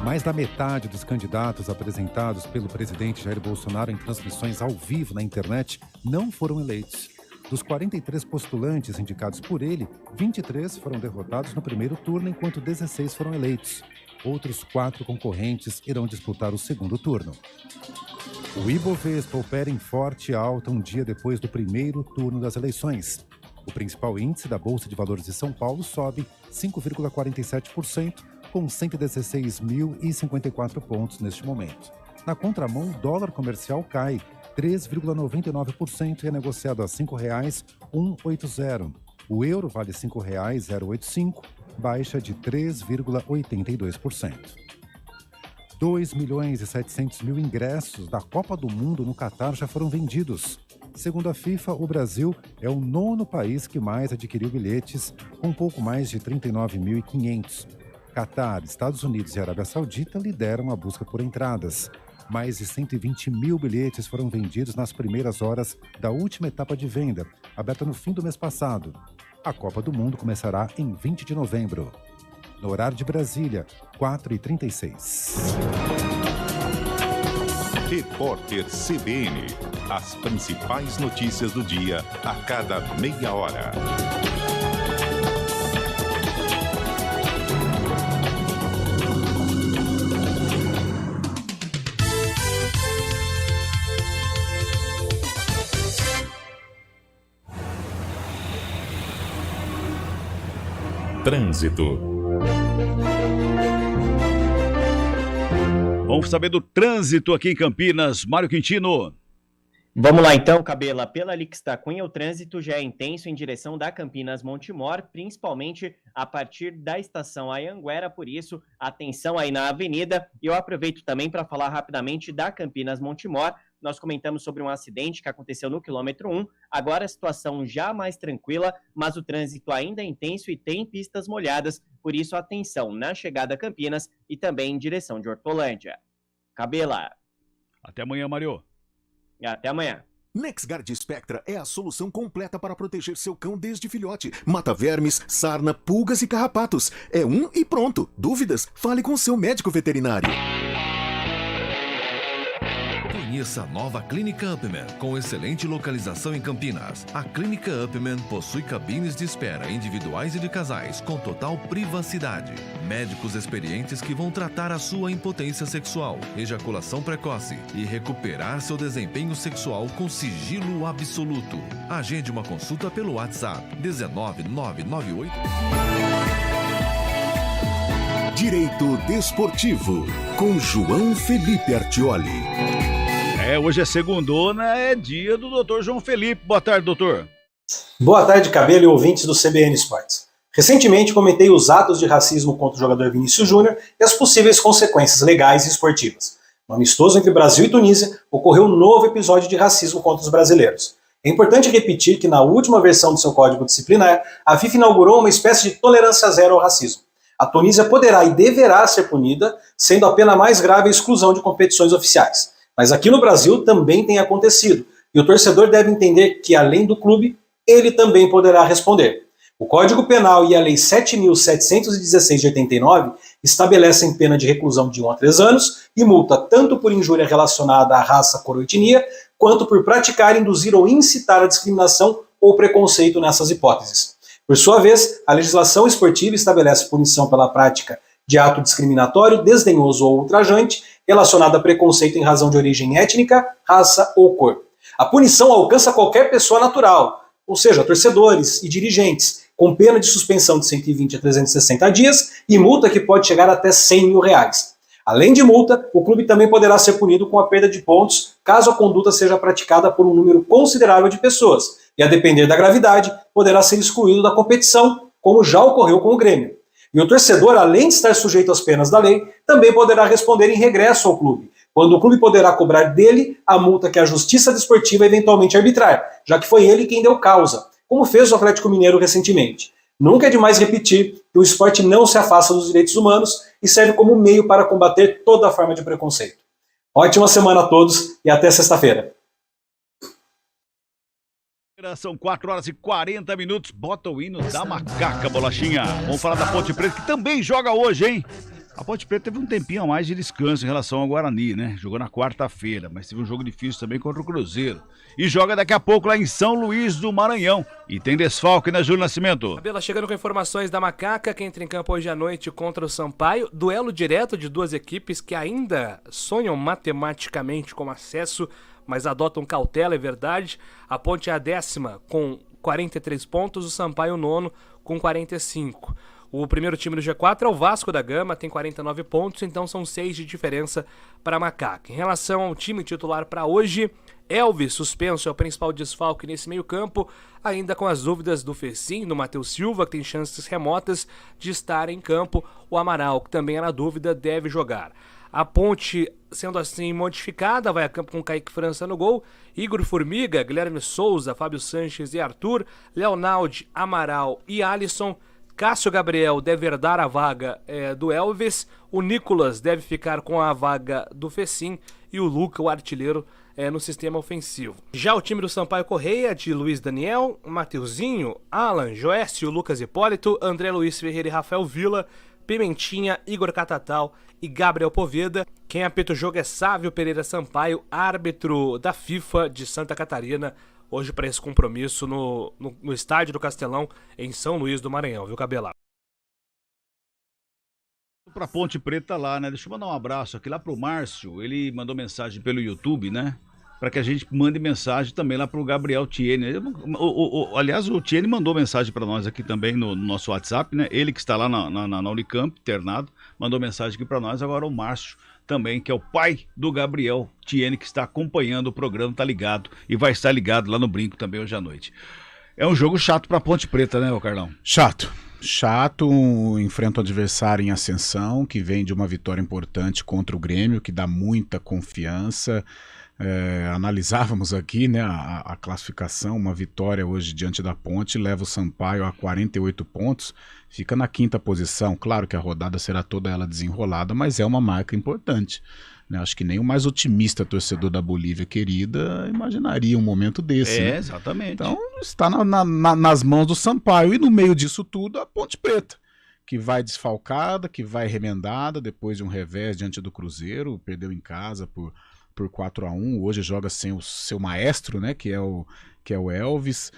Mais da metade dos candidatos apresentados pelo presidente Jair Bolsonaro em transmissões ao vivo na internet não foram eleitos. Dos 43 postulantes indicados por ele, 23 foram derrotados no primeiro turno, enquanto 16 foram eleitos. Outros 4 concorrentes irão disputar o segundo turno. O Ibovespa opera em forte alta um dia depois do primeiro turno das eleições. O principal índice da Bolsa de Valores de São Paulo sobe 5,47%, com 116.054 pontos neste momento. Na contramão, o dólar comercial cai 3,99% e é negociado a R$ 5,180. O euro vale R$ 5,085, baixa de 3,82%. 2.700.000 ingressos da Copa do Mundo no Catar já foram vendidos. Segundo a FIFA, o Brasil é o 9º país que mais adquiriu bilhetes, com pouco mais de 39.500. Catar, Estados Unidos e Arábia Saudita lideram a busca por entradas. Mais de 120.000 bilhetes foram vendidos nas primeiras horas da última etapa de venda, aberta no fim do mês passado. A Copa do Mundo começará em 20 de novembro. No horário de Brasília, 4h36. Repórter CBN. As principais notícias do dia a cada meia hora. Trânsito. Vamos saber do trânsito aqui em Campinas. Mário Quintino. Vamos lá então, Cabela. Pela Lix da Cunha, o trânsito já é intenso em direção da Campinas Montemor, principalmente a partir da estação Anhanguera, por isso, atenção aí na avenida. E eu aproveito também para falar rapidamente da Campinas Montemor. Nós comentamos sobre um acidente que aconteceu no quilômetro 1, agora a situação já mais tranquila, mas o trânsito ainda é intenso e tem pistas molhadas, por isso atenção na chegada a Campinas e também em direção de Hortolândia. Cabela. Até amanhã, Mário. Até amanhã. NexGard Spectra é a solução completa para proteger seu cão desde filhote. Mata vermes, sarna, pulgas e carrapatos. É um e pronto. Dúvidas? Fale com seu médico veterinário. Conheça a nova Clínica Upman, com excelente localização em Campinas. A Clínica Upman possui cabines de espera individuais e de casais, com total privacidade. Médicos experientes que vão tratar a sua impotência sexual, ejaculação precoce e recuperar seu desempenho sexual com sigilo absoluto. Agende uma consulta pelo WhatsApp 19998. Direito Desportivo, com João Felipe Artioli. Hoje é segundona, é dia do Dr. João Felipe. Boa tarde, doutor. Boa tarde, Cabelo e ouvintes do CBN Esportes. Recentemente comentei os atos de racismo contra o jogador Vinícius Júnior e as possíveis consequências legais e esportivas. No amistoso entre Brasil e Tunísia, ocorreu um novo episódio de racismo contra os brasileiros. É importante repetir que na última versão do seu código disciplinar, a FIFA inaugurou uma espécie de tolerância zero ao racismo. A Tunísia poderá e deverá ser punida, sendo a pena mais grave a exclusão de competições oficiais. Mas aqui no Brasil também tem acontecido, e o torcedor deve entender que, além do clube, ele também poderá responder. O Código Penal e a Lei 7.716 de 89 estabelecem pena de reclusão de 1 a 3 anos e multa tanto por injúria relacionada à raça, cor ou etnia, quanto por praticar, induzir ou incitar a discriminação ou preconceito nessas hipóteses. Por sua vez, a legislação esportiva estabelece punição pela prática de ato discriminatório, desdenhoso ou ultrajante, relacionado a preconceito em razão de origem étnica, raça ou cor. A punição alcança qualquer pessoa natural, ou seja, torcedores e dirigentes, com pena de suspensão de 120 a 360 dias e multa que pode chegar até R$100 mil. Além de multa, o clube também poderá ser punido com a perda de pontos caso a conduta seja praticada por um número considerável de pessoas, e a depender da gravidade, poderá ser excluído da competição, como já ocorreu com o Grêmio. E o torcedor, além de estar sujeito às penas da lei, também poderá responder em regresso ao clube, quando o clube poderá cobrar dele a multa que a Justiça Desportiva eventualmente arbitrar, já que foi ele quem deu causa, como fez o Atlético Mineiro recentemente. Nunca é demais repetir que o esporte não se afasta dos direitos humanos e serve como meio para combater toda forma de preconceito. Ótima semana a todos e até sexta-feira. São 4h40. Bota o hino da Macaca, Bolachinha. Vamos falar da Ponte Preta, que também joga hoje, hein? A Ponte Preta teve um tempinho a mais de descanso em relação ao Guarani, né? Jogou na quarta-feira, mas teve um jogo difícil também contra o Cruzeiro. E joga daqui a pouco lá em São Luís do Maranhão. E tem desfalque, né, Júlio Nascimento? Cabela chegando com informações da Macaca, que entra em campo hoje à noite contra o Sampaio. Duelo direto de duas equipes que ainda sonham matematicamente com acesso, mas adotam cautela, é verdade. A Ponte é a 10ª com 43 pontos, o Sampaio o 9º com 45. O primeiro time do G4 é o Vasco da Gama, tem 49 pontos, então são 6 de diferença para a Macaca. Em relação ao time titular para hoje, Elvis, suspenso, é o principal desfalque nesse meio-campo, ainda com as dúvidas do Fecim, do Matheus Silva, que tem chances remotas de estar em campo. O Amaral, que também é na dúvida, deve jogar. A Ponte, sendo assim modificada, vai a campo com Kaique França no gol, Igor Formiga, Guilherme Souza, Fábio Sanches e Arthur, Leonaldi, Amaral e Alisson. Cássio Gabriel deve herdar a vaga do Elvis, o Nicolas deve ficar com a vaga do Fecim e o Luca, o artilheiro, no sistema ofensivo. Já o time do Sampaio Correia, de Luiz Daniel, Mateuzinho, Alan, Joécio, Lucas Hipólito, André Luiz Ferreira e Rafael Villa, Pimentinha, Igor Catatal e Gabriel Poveda. Quem apita o jogo é Sávio Pereira Sampaio, árbitro da FIFA de Santa Catarina, hoje para esse compromisso no estádio do Castelão, em São Luís do Maranhão, viu, Cabela? Pra Ponte Preta lá, né? Deixa eu mandar um abraço aqui lá pro Márcio, ele mandou mensagem pelo YouTube, né? Para que a gente mande mensagem também lá pro Gabriel Tiene. Aliás, o Tiene mandou mensagem para nós aqui também no nosso WhatsApp, né? Ele que está lá na Unicamp, internado, mandou mensagem aqui para nós. Agora o Márcio também, que é o pai do Gabriel Tiene, que está acompanhando o programa, tá ligado e vai estar ligado lá no Brinco também hoje à noite. É um jogo chato pra Ponte Preta, né, ô Carlão? Chato, enfrenta o adversário em ascensão, que vem de uma vitória importante contra o Grêmio, que dá muita confiança. Analisávamos aqui, né, a classificação, uma vitória hoje diante da Ponte, leva o Sampaio a 48 pontos, fica na 5ª posição. Claro que a rodada será toda ela desenrolada, mas é uma marca importante, né? Acho que nem o mais otimista torcedor da Bolívia querida imaginaria um momento desse. Né? Exatamente. Então está nas mãos do Sampaio, e no meio disso tudo a Ponte Preta, que vai desfalcada, que vai remendada depois de um revés diante do Cruzeiro, perdeu em casa por 4-1, hoje joga sem o seu maestro, né, que é o Elvis.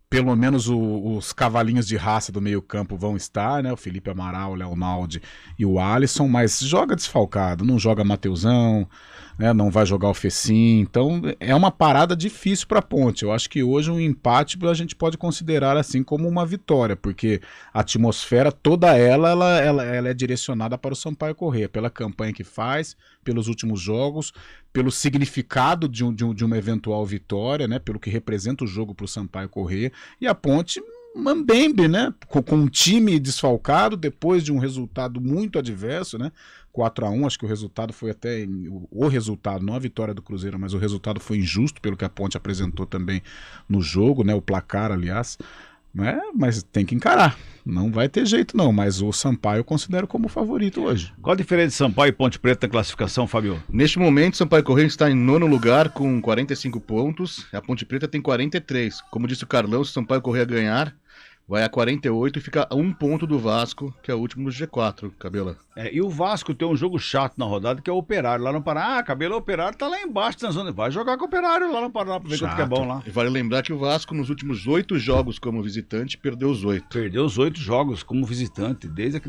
Pelo menos os cavalinhos de raça do meio campo vão estar, né, o Felipe Amaral, o Leonaldi e o Alisson, mas joga desfalcado, não joga Mateuzão, né, não vai jogar o Fecim, então é uma parada difícil para a Ponte. Eu acho que hoje um empate a gente pode considerar assim como uma vitória, porque a atmosfera toda ela é direcionada para o Sampaio Corrêa, pela campanha que faz, pelos últimos jogos, pelo significado de uma eventual vitória, né, pelo que representa o jogo para o Sampaio Corrêa, e a Ponte mambembe, né, com um time desfalcado depois de um resultado muito adverso, né, 4-1, acho que o resultado foi até, o resultado, não a vitória do Cruzeiro, mas o resultado foi injusto pelo que a Ponte apresentou também no jogo, né, o placar, aliás, né, mas tem que encarar, não vai ter jeito não, mas o Sampaio eu considero como favorito hoje. Qual a diferença de Sampaio e Ponte Preta na classificação, Fábio? Neste momento, Sampaio Corrêa está em 9º lugar com 45 pontos, a Ponte Preta tem 43, como disse o Carlão, se o Sampaio Corrêa ganhar, vai a 48 e fica a 1 ponto do Vasco, que é o último do G4, Cabela. E o Vasco tem um jogo chato na rodada, que é o Operário lá no Pará. Cabelo, o Operário tá lá embaixo na zona. Vai jogar com o Operário lá no Pará pra ver quanto que é bom lá. E vale lembrar que o Vasco, nos últimos 8 jogos como visitante, perdeu os 8. Perdeu os 8 jogos como visitante, desde que...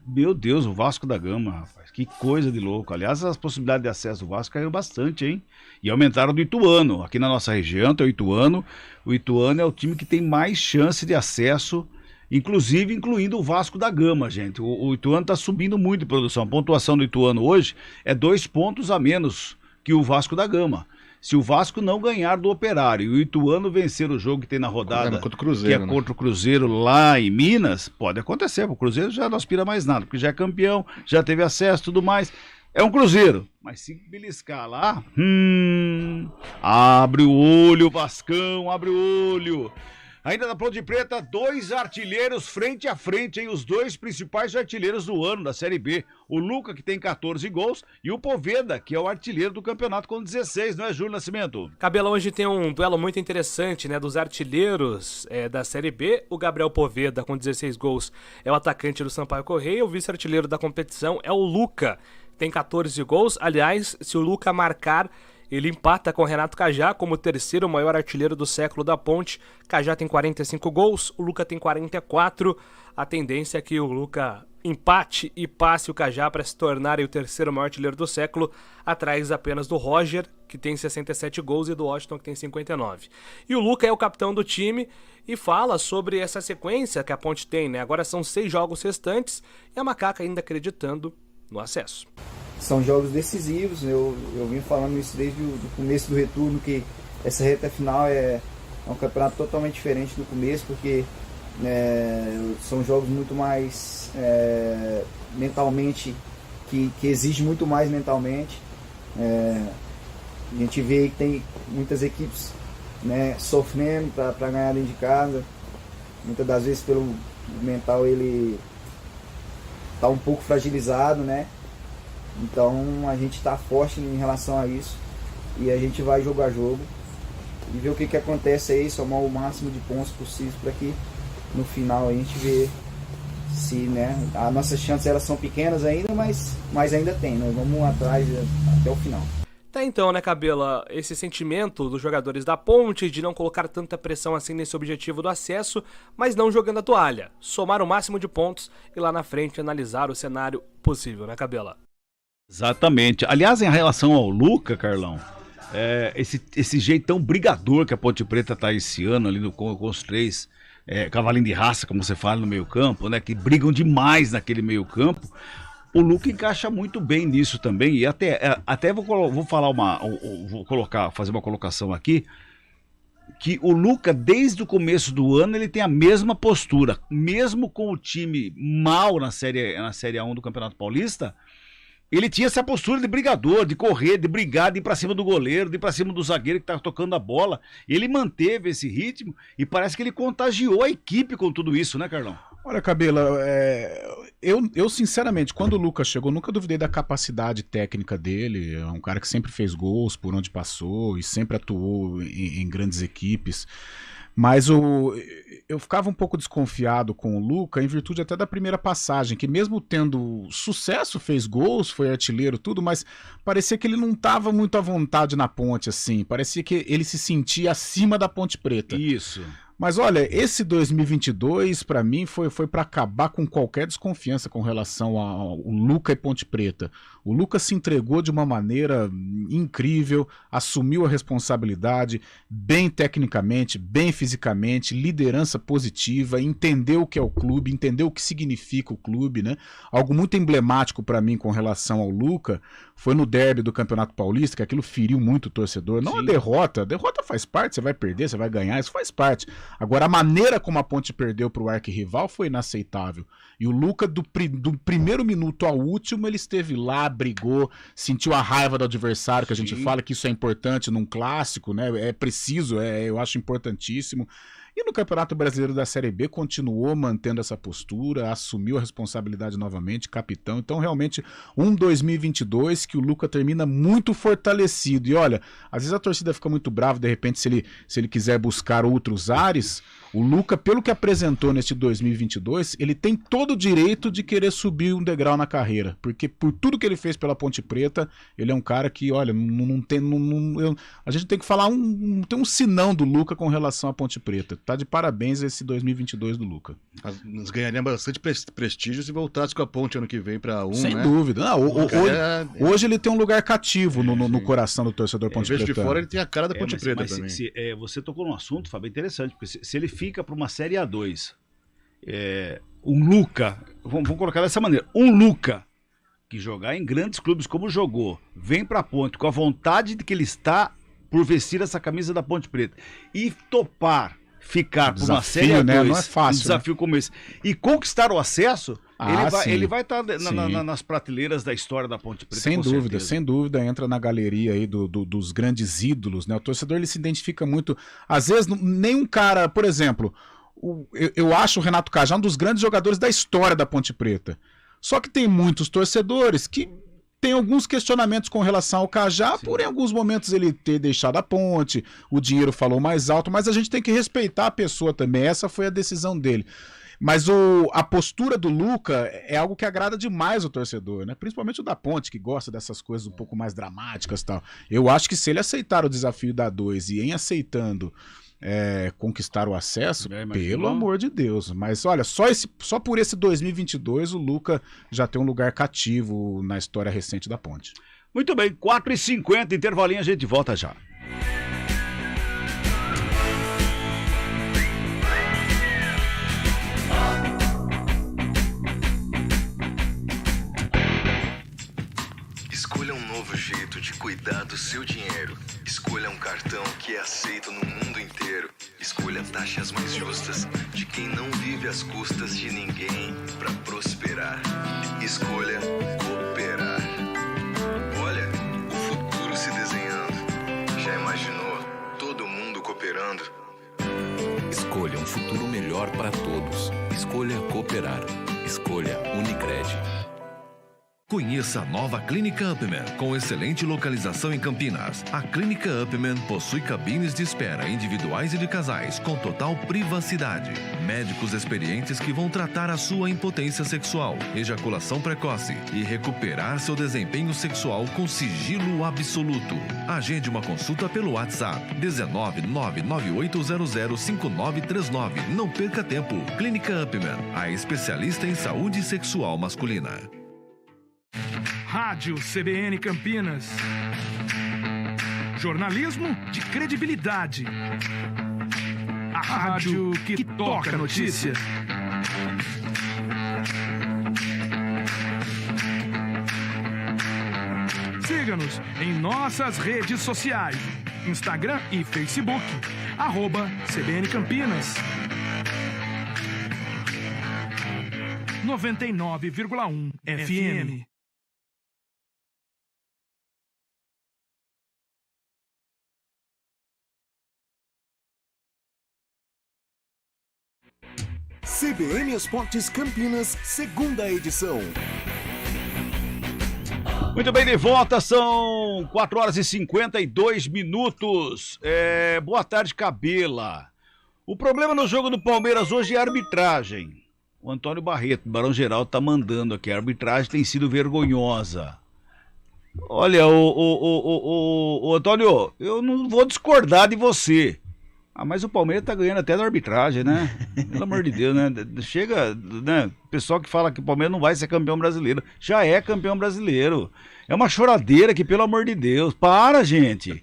Meu Deus, o Vasco da Gama, rapaz. Que coisa de louco. Aliás, as possibilidades de acesso do Vasco caíram bastante, hein? E aumentaram do Ituano. Aqui na nossa região tem o Ituano. O Ituano é o time que tem mais chance de acesso, inclusive incluindo o Vasco da Gama, gente. O Ituano está subindo muito de produção. A pontuação do Ituano hoje é 2 pontos a menos que o Vasco da Gama. Se o Vasco não ganhar do Operário e o Ituano vencer o jogo que tem na rodada, contra o Cruzeiro, que é contra o Cruzeiro lá em Minas, pode acontecer. O Cruzeiro já não aspira mais nada, porque já é campeão, já teve acesso e tudo mais. É um Cruzeiro, mas se beliscar lá, abre o olho, Vascão, abre o olho. Ainda na Ponte Preta, 2 artilheiros frente a frente, hein? Os 2 principais artilheiros do ano da Série B. O Luca, que tem 14 gols, e o Poveda, que é o artilheiro do campeonato com 16, não é, Júlio Nascimento? Cabela, hoje tem um duelo muito interessante, né, dos artilheiros da Série B. O Gabriel Poveda, com 16 gols, é o atacante do Sampaio Corrêa. O vice-artilheiro da competição é o Luca, tem 14 gols. Aliás, se o Luca marcar, Ele empata com Renato Cajá como o terceiro maior artilheiro do século da Ponte. Cajá tem 45 gols, o Luca tem 44. A tendência é que o Luca empate e passe o Cajá para se tornar o terceiro maior artilheiro do século, atrás apenas do Roger, que tem 67 gols, e do Washington, que tem 59. E o Luca é o capitão do time e fala sobre essa sequência que a Ponte tem, né? Agora são 6 jogos restantes e a Macaca ainda acreditando no acesso. São jogos decisivos, eu vim falando isso desde o começo do retorno, que essa reta final é um campeonato totalmente diferente do começo, porque são jogos muito mais mentalmente, que exige muito mais mentalmente. A gente vê que tem muitas equipes, né, sofrendo para ganhar dentro de casa. Muitas das vezes pelo mental ele está um pouco fragilizado, né? Então a gente está forte em relação a isso e a gente vai jogo a jogo e ver o que acontece aí, somar o máximo de pontos possível para que no final a gente vê se, né, as nossas chances elas são pequenas ainda, mas ainda tem, né? Vamos atrás até o final. Tá então, né, Cabela, esse sentimento dos jogadores da Ponte de não colocar tanta pressão assim nesse objetivo do acesso, mas não jogando a toalha, somar o máximo de pontos e lá na frente analisar o cenário possível, né, Cabela? Exatamente. Aliás, em relação ao Luca, Carlão, esse jeitão brigador que a Ponte Preta tá esse ano ali com os 3 cavalinho de raça, como você fala, no meio campo, né, que brigam demais naquele meio campo. O Luca encaixa muito bem nisso também, e até vou fazer uma colocação aqui, que o Luca, desde o começo do ano, ele tem a mesma postura, mesmo com o time mal na Série A1 do Campeonato Paulista. Ele tinha essa postura de brigador, de correr, de brigar, de ir pra cima do goleiro, de ir pra cima do zagueiro que tá tocando a bola. Ele manteve esse ritmo e parece que ele contagiou a equipe com tudo isso, né, Carlão? Olha, Cabela, eu sinceramente, quando o Lucas chegou, nunca duvidei da capacidade técnica dele. É um cara que sempre fez gols por onde passou e sempre atuou em grandes equipes. Mas eu ficava um pouco desconfiado com o Luca em virtude até da primeira passagem, que mesmo tendo sucesso, fez gols, foi artilheiro, tudo, mas parecia que ele não estava muito à vontade na Ponte, assim. Parecia que ele se sentia acima da Ponte Preta. Isso. Mas olha, esse 2022 para mim foi para acabar com qualquer desconfiança com relação ao Luca e Ponte Preta. O Luca se entregou de uma maneira incrível, assumiu a responsabilidade, bem tecnicamente, bem fisicamente, liderança positiva, entendeu o que é o clube, entendeu o que significa o clube, né? Algo muito emblemático para mim com relação ao Luca foi no derby do Campeonato Paulista, que aquilo feriu muito o torcedor. Não a derrota faz parte, você vai perder, você vai ganhar, isso faz parte. Agora, a maneira como a Ponte perdeu para o arquirrival foi inaceitável. E o Luca, do primeiro minuto ao último, ele esteve lá, brigou, sentiu a raiva do adversário, que a gente fala que isso é importante num clássico, né? É preciso, eu acho importantíssimo. E no Campeonato Brasileiro da Série B continuou mantendo essa postura, assumiu a responsabilidade novamente, capitão. Então realmente 2022 que o Luca termina muito fortalecido. E olha, às vezes a torcida fica muito brava, de repente se ele quiser buscar outros ares, o Luca, pelo que apresentou neste 2022, ele tem todo o direito de querer subir um degrau na carreira, porque por tudo que ele fez pela Ponte Preta, ele é um cara que, olha, a gente tem que falar tem um sinão do Luca com relação à Ponte Preta. Tá de parabéns esse 2022 do Luca. Nós ganharíamos bastante prestígio se voltasse com a Ponte ano que vem para Sem dúvida. Não, hoje ele tem um lugar cativo no coração do torcedor Ponte Preta. De fora ele tem a cara da Ponte Preta também. Você tocou num assunto, Fábio, interessante, porque se ele fica para uma Série A2, um Luca, vamos colocar dessa maneira, um Luca que jogar em grandes clubes como jogou, vem para a Ponte com a vontade de que ele está por vestir essa camisa da Ponte Preta e topar ficar por uma Série A2, né? Não é fácil, um desafio como esse, e conquistar o acesso, ele vai estar nas prateleiras da história da Ponte Preta. Sem dúvida, entra na galeria aí dos grandes ídolos, né? O torcedor ele se identifica muito, às vezes nenhum cara, por exemplo, eu acho o Renato Cajá um dos grandes jogadores da história da Ponte Preta, só que tem muitos torcedores que tem alguns questionamentos com relação ao Cajá, por em alguns momentos ele ter deixado a Ponte, o dinheiro falou mais alto, mas a gente tem que respeitar a pessoa também, essa foi a decisão dele. Mas a postura do Luca é algo que agrada demais o torcedor, né? Principalmente o da Ponte, que gosta dessas coisas um pouco mais dramáticas e tal. Eu acho que se ele aceitar o desafio da 2 e em aceitando conquistar o acesso, pelo amor de Deus. Mas olha, só por esse 2022 o Luca já tem um lugar cativo na história recente da Ponte. Muito bem, 4h50, intervalinho, a gente volta já. Escolha um novo jeito de cuidar do seu dinheiro. Escolha um cartão que é aceito no mundo inteiro. Escolha taxas mais justas de quem não vive às custas de ninguém para prosperar. Escolha cooperar. Olha, o futuro se desenhando. Já imaginou todo mundo cooperando? Escolha um futuro melhor para todos. Escolha cooperar. Escolha Unicred. Conheça a nova Clínica Upman, com excelente localização em Campinas. A Clínica Upman possui cabines de espera individuais e de casais, com total privacidade. Médicos experientes que vão tratar a sua impotência sexual, ejaculação precoce e recuperar seu desempenho sexual com sigilo absoluto. Agende uma consulta pelo WhatsApp 19998005939. Não perca tempo. Clínica Upman, a especialista em saúde sexual masculina. Rádio CBN Campinas. Jornalismo de credibilidade. A rádio que toca a notícia. Siga-nos em nossas redes sociais. Instagram e Facebook. @CBN Campinas. 99,1 FM. CBN Esportes Campinas, segunda edição. Muito bem, de volta, são 4h52. Boa tarde, Cabela. O problema no jogo do Palmeiras hoje é a arbitragem. O Antônio Barreto, Barão Geraldo, tá mandando aqui. A arbitragem tem sido vergonhosa. Olha, o Antônio, eu não vou discordar de você. Mas o Palmeiras tá ganhando até da arbitragem, né? Pelo amor de Deus, né? Chega, né? O pessoal que fala que o Palmeiras não vai ser campeão brasileiro. Já é campeão brasileiro. É uma choradeira que, pelo amor de Deus. Para, gente.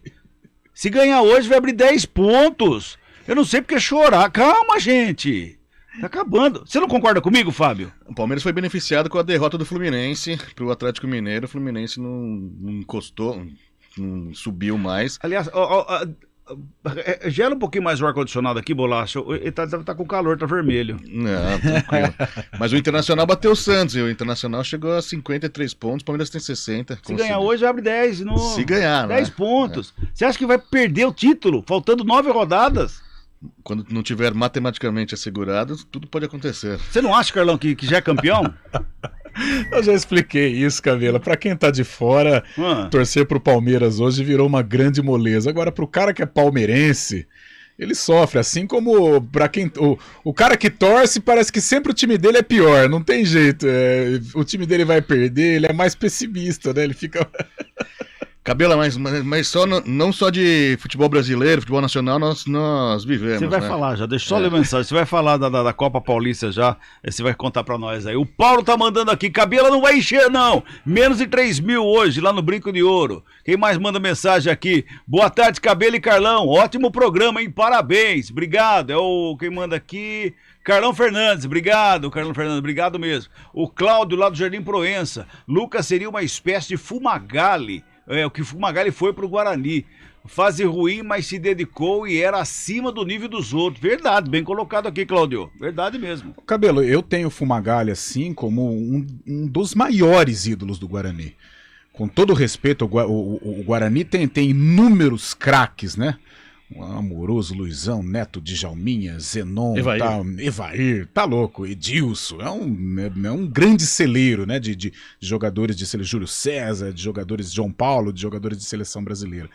Se ganhar hoje, vai abrir 10 pontos. Eu não sei porque chorar. Calma, gente. Tá acabando. Você não concorda comigo, Fábio? O Palmeiras foi beneficiado com a derrota do Fluminense pro Atlético Mineiro. O Fluminense não encostou, não subiu mais. Aliás, gela um pouquinho mais o ar-condicionado aqui, Bolacha. Ele tá com calor, tá vermelho. Não, tranquilo. Mas o Internacional bateu o Santos e o Internacional chegou a 53 pontos, o Palmeiras tem 60. Se ganhar hoje, abre 10. Se ganhar, 10 pontos. Você acha que vai perder o título, faltando 9 rodadas? Quando não tiver matematicamente assegurado, tudo pode acontecer. Você não acha, Carlão, que já é campeão? Eu já expliquei isso, Cabela. Pra quem tá de fora, torcer pro Palmeiras hoje virou uma grande moleza. Agora, pro cara que é palmeirense, ele sofre. Assim como pra quem o cara que torce, parece que sempre o time dele é pior. Não tem jeito. O time dele vai perder, ele é mais pessimista, né? Ele fica... Cabela, mas não só de futebol brasileiro, futebol nacional, nós vivemos. Você vai falar já, deixa eu só ler mensagem. Você vai falar da Copa Paulista já, você vai contar pra nós aí. O Paulo tá mandando aqui, Cabela não vai encher não, menos de 3 mil hoje, lá no Brinco de Ouro. Quem mais manda mensagem aqui? Boa tarde, Cabela e Carlão, ótimo programa, hein, parabéns, obrigado. Quem manda aqui... Carlão Fernandes, obrigado, Carlão Fernandes, obrigado mesmo. O Cláudio lá do Jardim Proença, Lucas seria uma espécie de Fumagalli. O que Fumagalli foi pro Guarani. Fase ruim, mas se dedicou e era acima do nível dos outros. Verdade, bem colocado aqui, Cláudio. Verdade mesmo. Cabelo, eu tenho o Fumagalli assim como um dos maiores ídolos do Guarani. Com todo respeito, o Guarani tem inúmeros craques, né? O Amoroso, Luizão, Neto, Djalminha, Zenon, Evair, tá louco, Edilson, é um grande celeiro, né, de jogadores de seleção, Júlio César, de jogadores de João Paulo, de jogadores de seleção brasileira.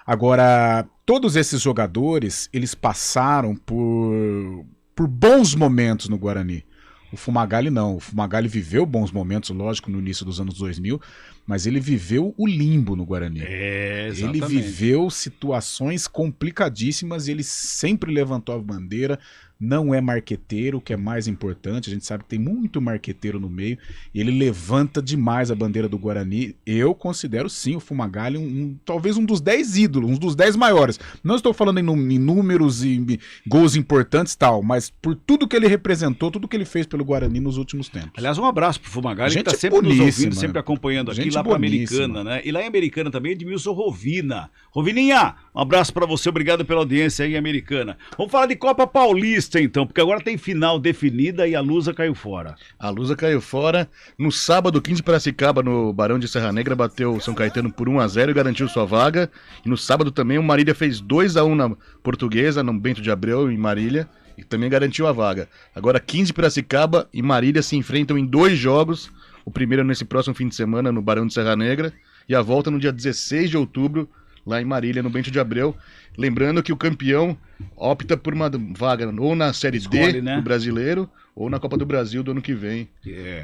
Agora, todos esses jogadores, eles passaram por por bons momentos no Guarani. O Fumagalli não. O Fumagalli viveu bons momentos, lógico, no início dos anos 2000, mas ele viveu o limbo no Guarani. Exatamente. Ele viveu situações complicadíssimas e ele sempre levantou a bandeira. Não é marqueteiro, o que é mais importante. A gente sabe que tem muito marqueteiro no meio. E ele levanta demais a bandeira do Guarani. Eu considero, sim, o Fumagalli talvez um dos 10 ídolos, um dos 10 maiores. Não estou falando em números e gols importantes e tal, mas por tudo que ele representou, tudo que ele fez pelo Guarani nos últimos tempos. Aliás, um abraço pro Fumagalli, que tá sempre nos ouvindo, sempre acompanhando aqui, lá pra Americana, né? E lá em Americana também, Edmilson Rovina. Rovininha, um abraço pra você, obrigado pela audiência aí em Americana. Vamos falar de Copa Paulista, então, porque agora tem final definida e a Lusa caiu fora. A Lusa caiu fora. No sábado, o 15 de Piracicaba, no Barão de Serra Negra, bateu o São Caetano por 1-0 e garantiu sua vaga. E no sábado também o Marília fez 2-1 na Portuguesa, no Bento de Abreu, em Marília, e também garantiu a vaga. Agora 15 de Piracicaba e Marília se enfrentam em 2 jogos. O primeiro nesse próximo fim de semana, no Barão de Serra Negra, e a volta no dia 16 de outubro, lá em Marília, no Bento de Abreu. Lembrando que o campeão opta por uma vaga ou na Série D do Brasileiro ou na Copa do Brasil do ano que vem.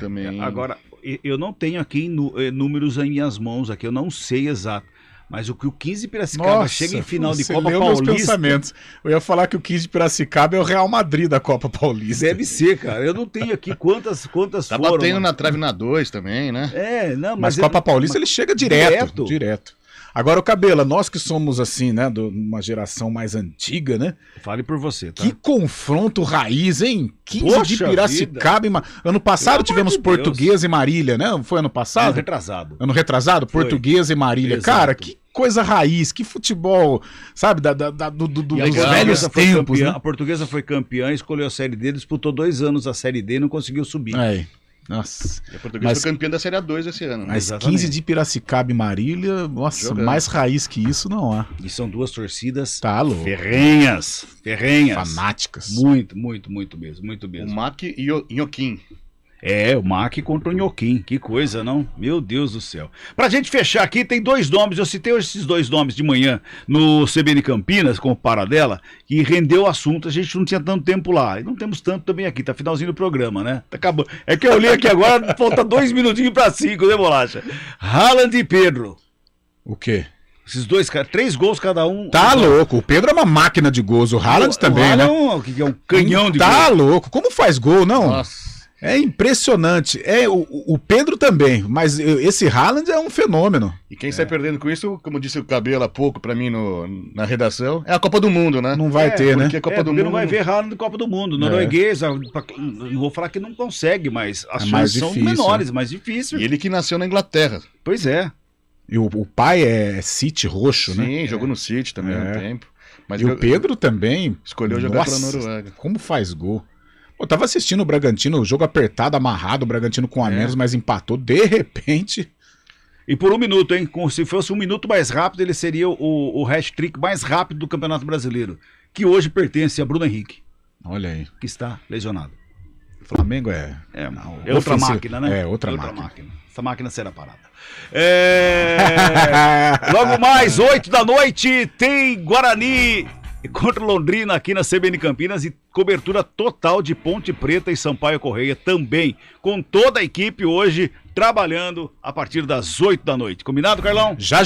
Também. Agora, eu não tenho aqui números em minhas mãos, aqui eu não sei exato. Mas o que o 15 Piracicaba chega em final de Copa Paulista... Meus pensamentos. Eu ia falar que o 15 Piracicaba é o Real Madrid da Copa Paulista. Deve ser, cara. Eu não tenho aqui quantas foram. Tá batendo na trave na 2 também, né? Mas Copa Paulista ele chega direto. Agora, o Cabela, nós que somos assim, né, de uma geração mais antiga, né? Fale por você, tá? Que confronto raiz, hein? 15 de Piracicaba e ano passado tivemos Portuguesa e Marília, né? Foi ano passado? Ano retrasado? Portuguesa e Marília. Exato. Cara, que coisa raiz, que futebol, sabe, dos velhos tempos. Né? A Portuguesa foi campeã, escolheu a Série D, disputou 2 anos a Série D e não conseguiu subir. Nossa. E a Portuguesa foi campeã da Série A2 esse ano. Mas 15 de Piracicaba e Marília, nossa, mais raiz que isso não há. E são 2 torcidas ferrenhas. Fanáticas. Muito mesmo. O MAC e o Inhoquim. O MAC contra o Inhoquim, que coisa, não? Meu Deus do céu. Pra gente fechar aqui, tem 2 nomes, eu citei esses 2 nomes de manhã no CBN Campinas, como paradela, e rendeu o assunto, a gente não tinha tanto tempo lá, e não temos tanto também aqui, tá finalzinho do programa, né? Tá acabando. É que eu olhei aqui agora, falta 2 minutinhos pra 5, né, Bolacha? Haaland e Pedro. O quê? Esses 2 caras, 3 gols cada um. Tá louco, o Pedro é uma máquina de gols, o Haaland também, né? O Haaland é um canhão de gols. Tá louco, como faz gol, não? Nossa. É impressionante. O Pedro também, mas esse Haaland é um fenômeno. E quem sai perdendo com isso, como disse o Cabelo há pouco pra mim na redação, é a Copa do Mundo, né? Não vai ter, né? Porque a Copa do Mundo não vai ver Haaland na Copa do Mundo. Norueguesa, não vou falar que não consegue, mas as chances são menores, mais difícil. E ele que nasceu na Inglaterra. Pois é. E o pai é City roxo, né? Sim, jogou no City também há um tempo. Mas o Pedro também escolheu jogar pela Noruega. Como faz gol? Eu tava assistindo o Bragantino, o jogo apertado, amarrado, o Bragantino com a menos, mas empatou de repente. E por 1 minuto, hein? Se fosse 1 minuto mais rápido, ele seria o hat-trick mais rápido do Campeonato Brasileiro, que hoje pertence a Bruno Henrique. Olha aí. Que está lesionado. O Flamengo é outra máquina, né? Outra máquina. Essa máquina será parada. Logo mais, 8 da noite, tem Guarani contra Londrina aqui na CBN Campinas e cobertura total de Ponte Preta e Sampaio Correia também, com toda a equipe hoje trabalhando a partir das 8 da noite. Combinado, Carlão? Já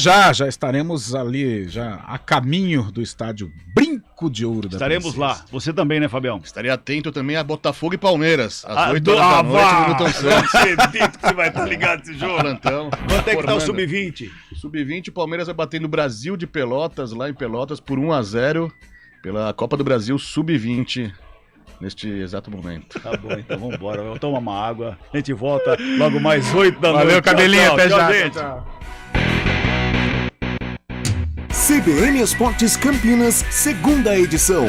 estaremos ali, já a caminho do estádio Brinco de Ouro da Estaremos lá. Você também, né, Fabião? Estarei atento também a Botafogo e Palmeiras, às 8 horas da noite no Newton Santos. Não acredito que você vai estar ligado nesse jogo. Quanto é que tá o Sub-20? Sub-20, o Palmeiras vai bater no Brasil de Pelotas, lá em Pelotas, por 1-0 pela Copa do Brasil Sub-20. Neste exato momento. Tá bom, então vambora. Eu tomo uma água. A gente volta logo mais 8 da noite. Valeu, cabelinho. Até já. Gente. CBN Esportes Campinas, segunda edição.